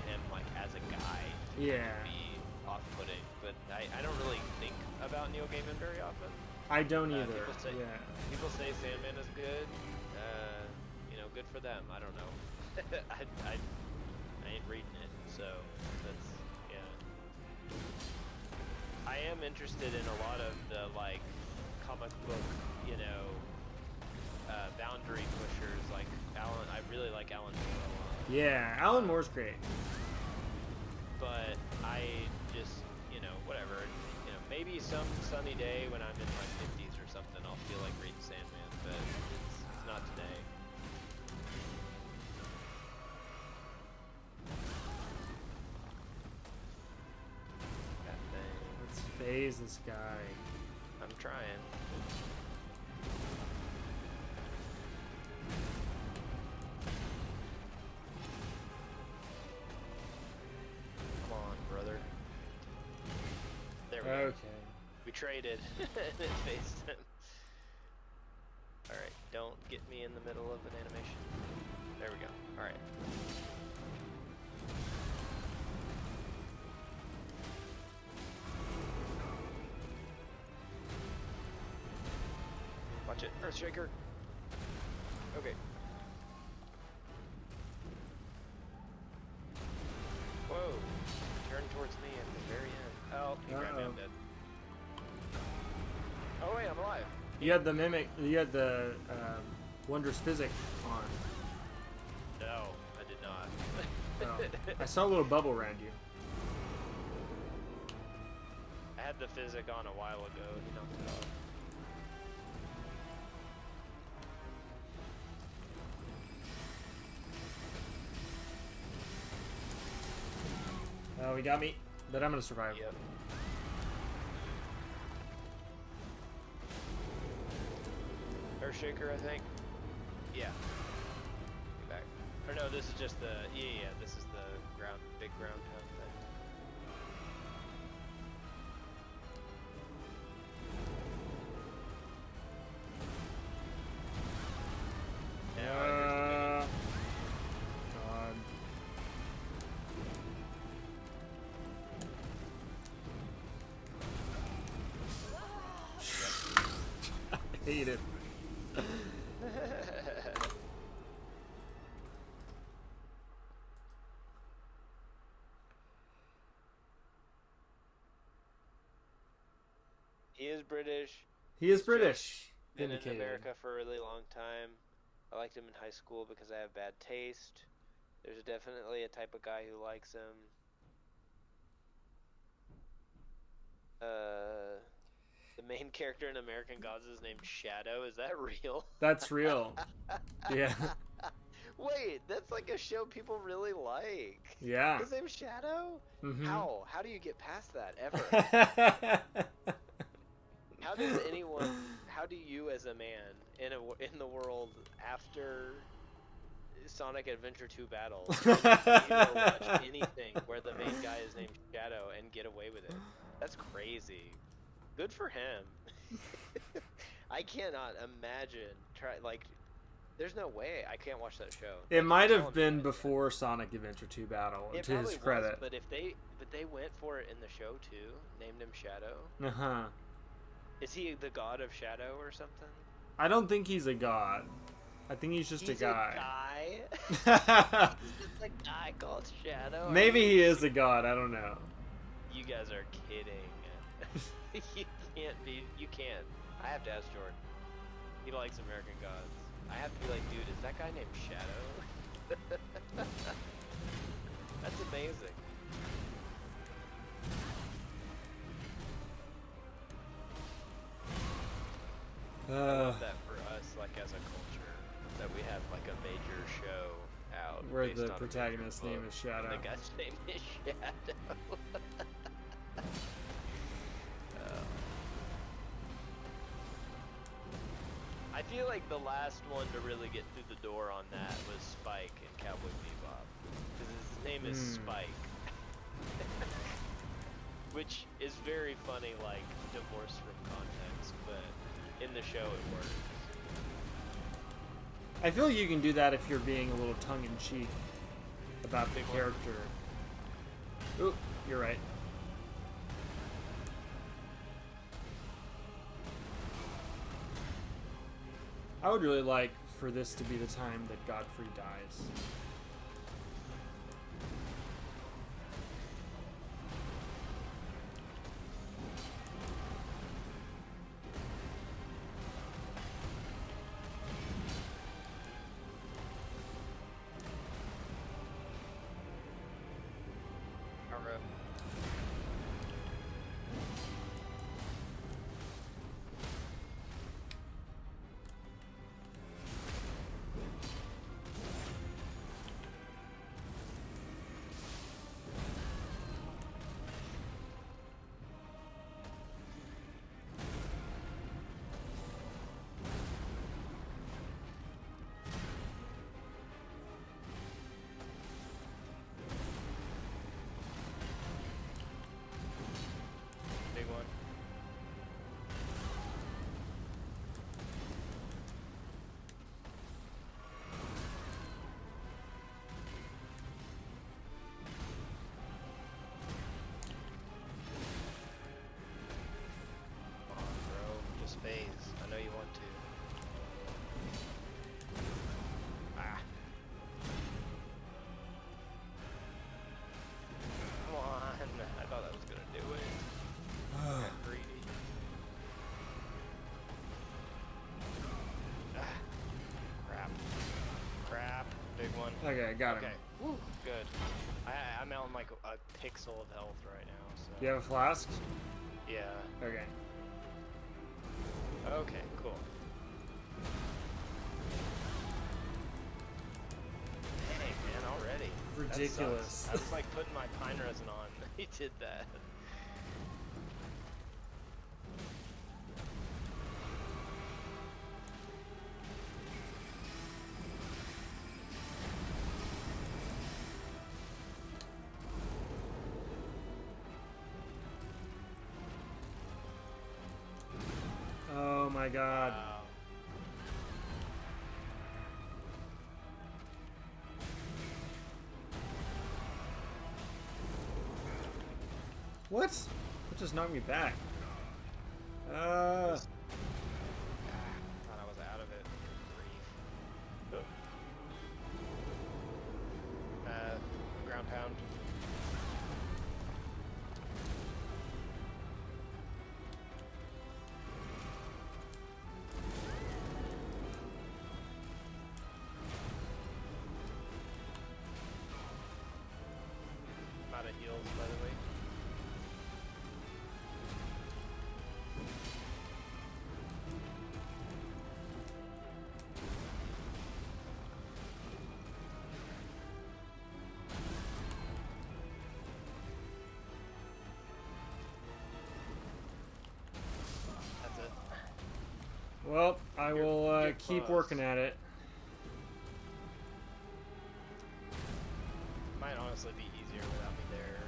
him, like, as a guy to be off-putting. But I don't really think about Neil Gaiman very often. I don't either. People say Sandman is good. You know, good for them. I don't know. I ain't reading it, so that's, yeah. I am interested in a lot of the, like, comic book, you know, boundary pushers like Alan. I really like Alan Moore a lot. Yeah, Alan Moore's great. But I just, whatever. Maybe some sunny day when I'm in my 50s or something, I'll feel like reading Sandman, but it's not today. That thing. Let's phase this guy. I'm trying. Come on, brother. There we go. Okay. We traded. And it faced him. Alright, don't get me in the middle of an animation. There we go. Alright. Watch it. Earthshaker. Okay. Whoa. Turn towards me at the very end. Oh, he grabbed me. I'm dead. Oh wait, I'm alive. You had the mimic. You had the wondrous physic on. No, I did not. Oh. I saw a little bubble around you. I had the physic on a while ago. He knocked it off. Oh, he got me, but I'm gonna survive. Yep. Earthshaker, I think. Yeah. Get back. Or no, this is just the. Yeah. This is the ground, big ground pound thing. Yeah. God. I hate it. He is British. He is British. Been in Vindicated. America for a really long time. I liked him in high school because I have bad taste. There's definitely a type of guy who likes him. The main character in American Gods is named Shadow. Is that real? That's real. Yeah. Wait, that's like a show people really like. Yeah. His name's Shadow? Mm-hmm. How? How do you get past that ever? How does anyone? How do you, as a man in the world after Sonic Adventure 2 Battle, watch anything where the main guy is named Shadow and get away with it? That's crazy. Good for him. I cannot imagine. There's no way I can't watch that show. It might have been before Sonic Adventure 2 Battle, it to his credit. Was, but they went for it in the show too, named him Shadow. Uh-huh. Is he the god of Shadow or something? I don't think he's a god. I think he's just a guy. He's just a guy called Shadow. Maybe he is a god, I don't know. You guys are kidding. You can't be. You can't. I have to ask Jordan. He likes American Gods. I have to be like, dude, is that guy named Shadow? That's amazing. I love that for us, like as a culture, that we have like a major show out where based the on protagonist's name is Shadow. The guy's name is Shadow. I feel like the last one to really get through the door on that was Spike in Cowboy Bebop, because his name is Spike, which is very funny, like divorced from context, but in the show it works. I feel like you can do that if you're being a little tongue-in-cheek about the character. Oop, you're right. I would really like for this to be the time that Godfrey dies. bro. Big one. Come on, bro. Just phase. I know you want to. Ah. Come on. I thought that was gonna do it. Got greedy. Ah. Crap. Crap. Big one. Okay, got him. Okay. Woo. Good. I'm on like a pixel of health right now, so. Do you have a flask? Yeah. Okay. Okay, cool. Dang, man, already. That Ridiculous. sucks. I was like putting my pine resin on. He did that. Oh my god. Wow. What? That just knocked me back. Thought I was out of it. Grief. Ground pound. I'm out of heals, by the way. That's it. Well, I will you're keep close. working at it. Might honestly be easier without me there.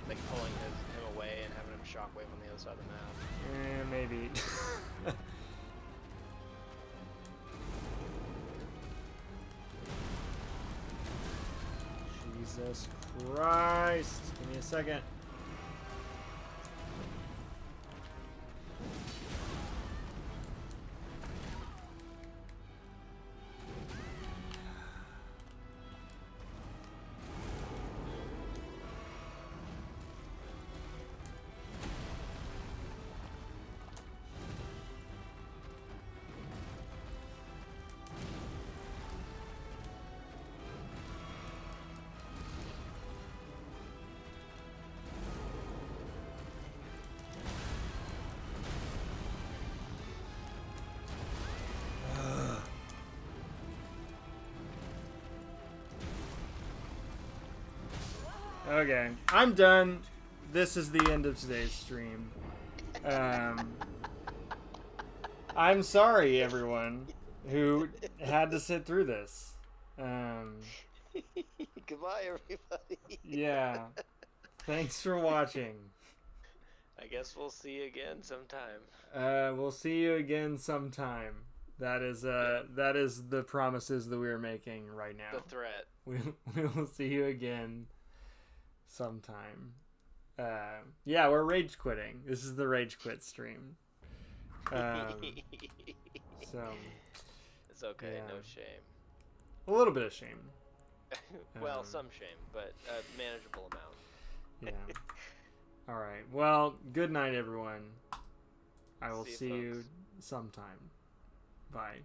Like pulling him away and having him shockwave on the other side of the map. Maybe. Jesus Christ. Give me a second. Okay, I'm done. This is the end of today's stream. I'm sorry, everyone who had to sit through this. Goodbye, everybody. Yeah. Thanks for watching. I guess we'll see you again sometime. We'll see you again sometime. That is the promises that we are making right now. The threat. We will see you again sometime. Yeah, we're rage quitting. This is the rage quit stream. So It's okay, yeah. no shame. A little bit of shame. Well, some shame, but a manageable amount. Yeah. All right. Well, good night, everyone. I will See you, see you folks. sometime. Bye.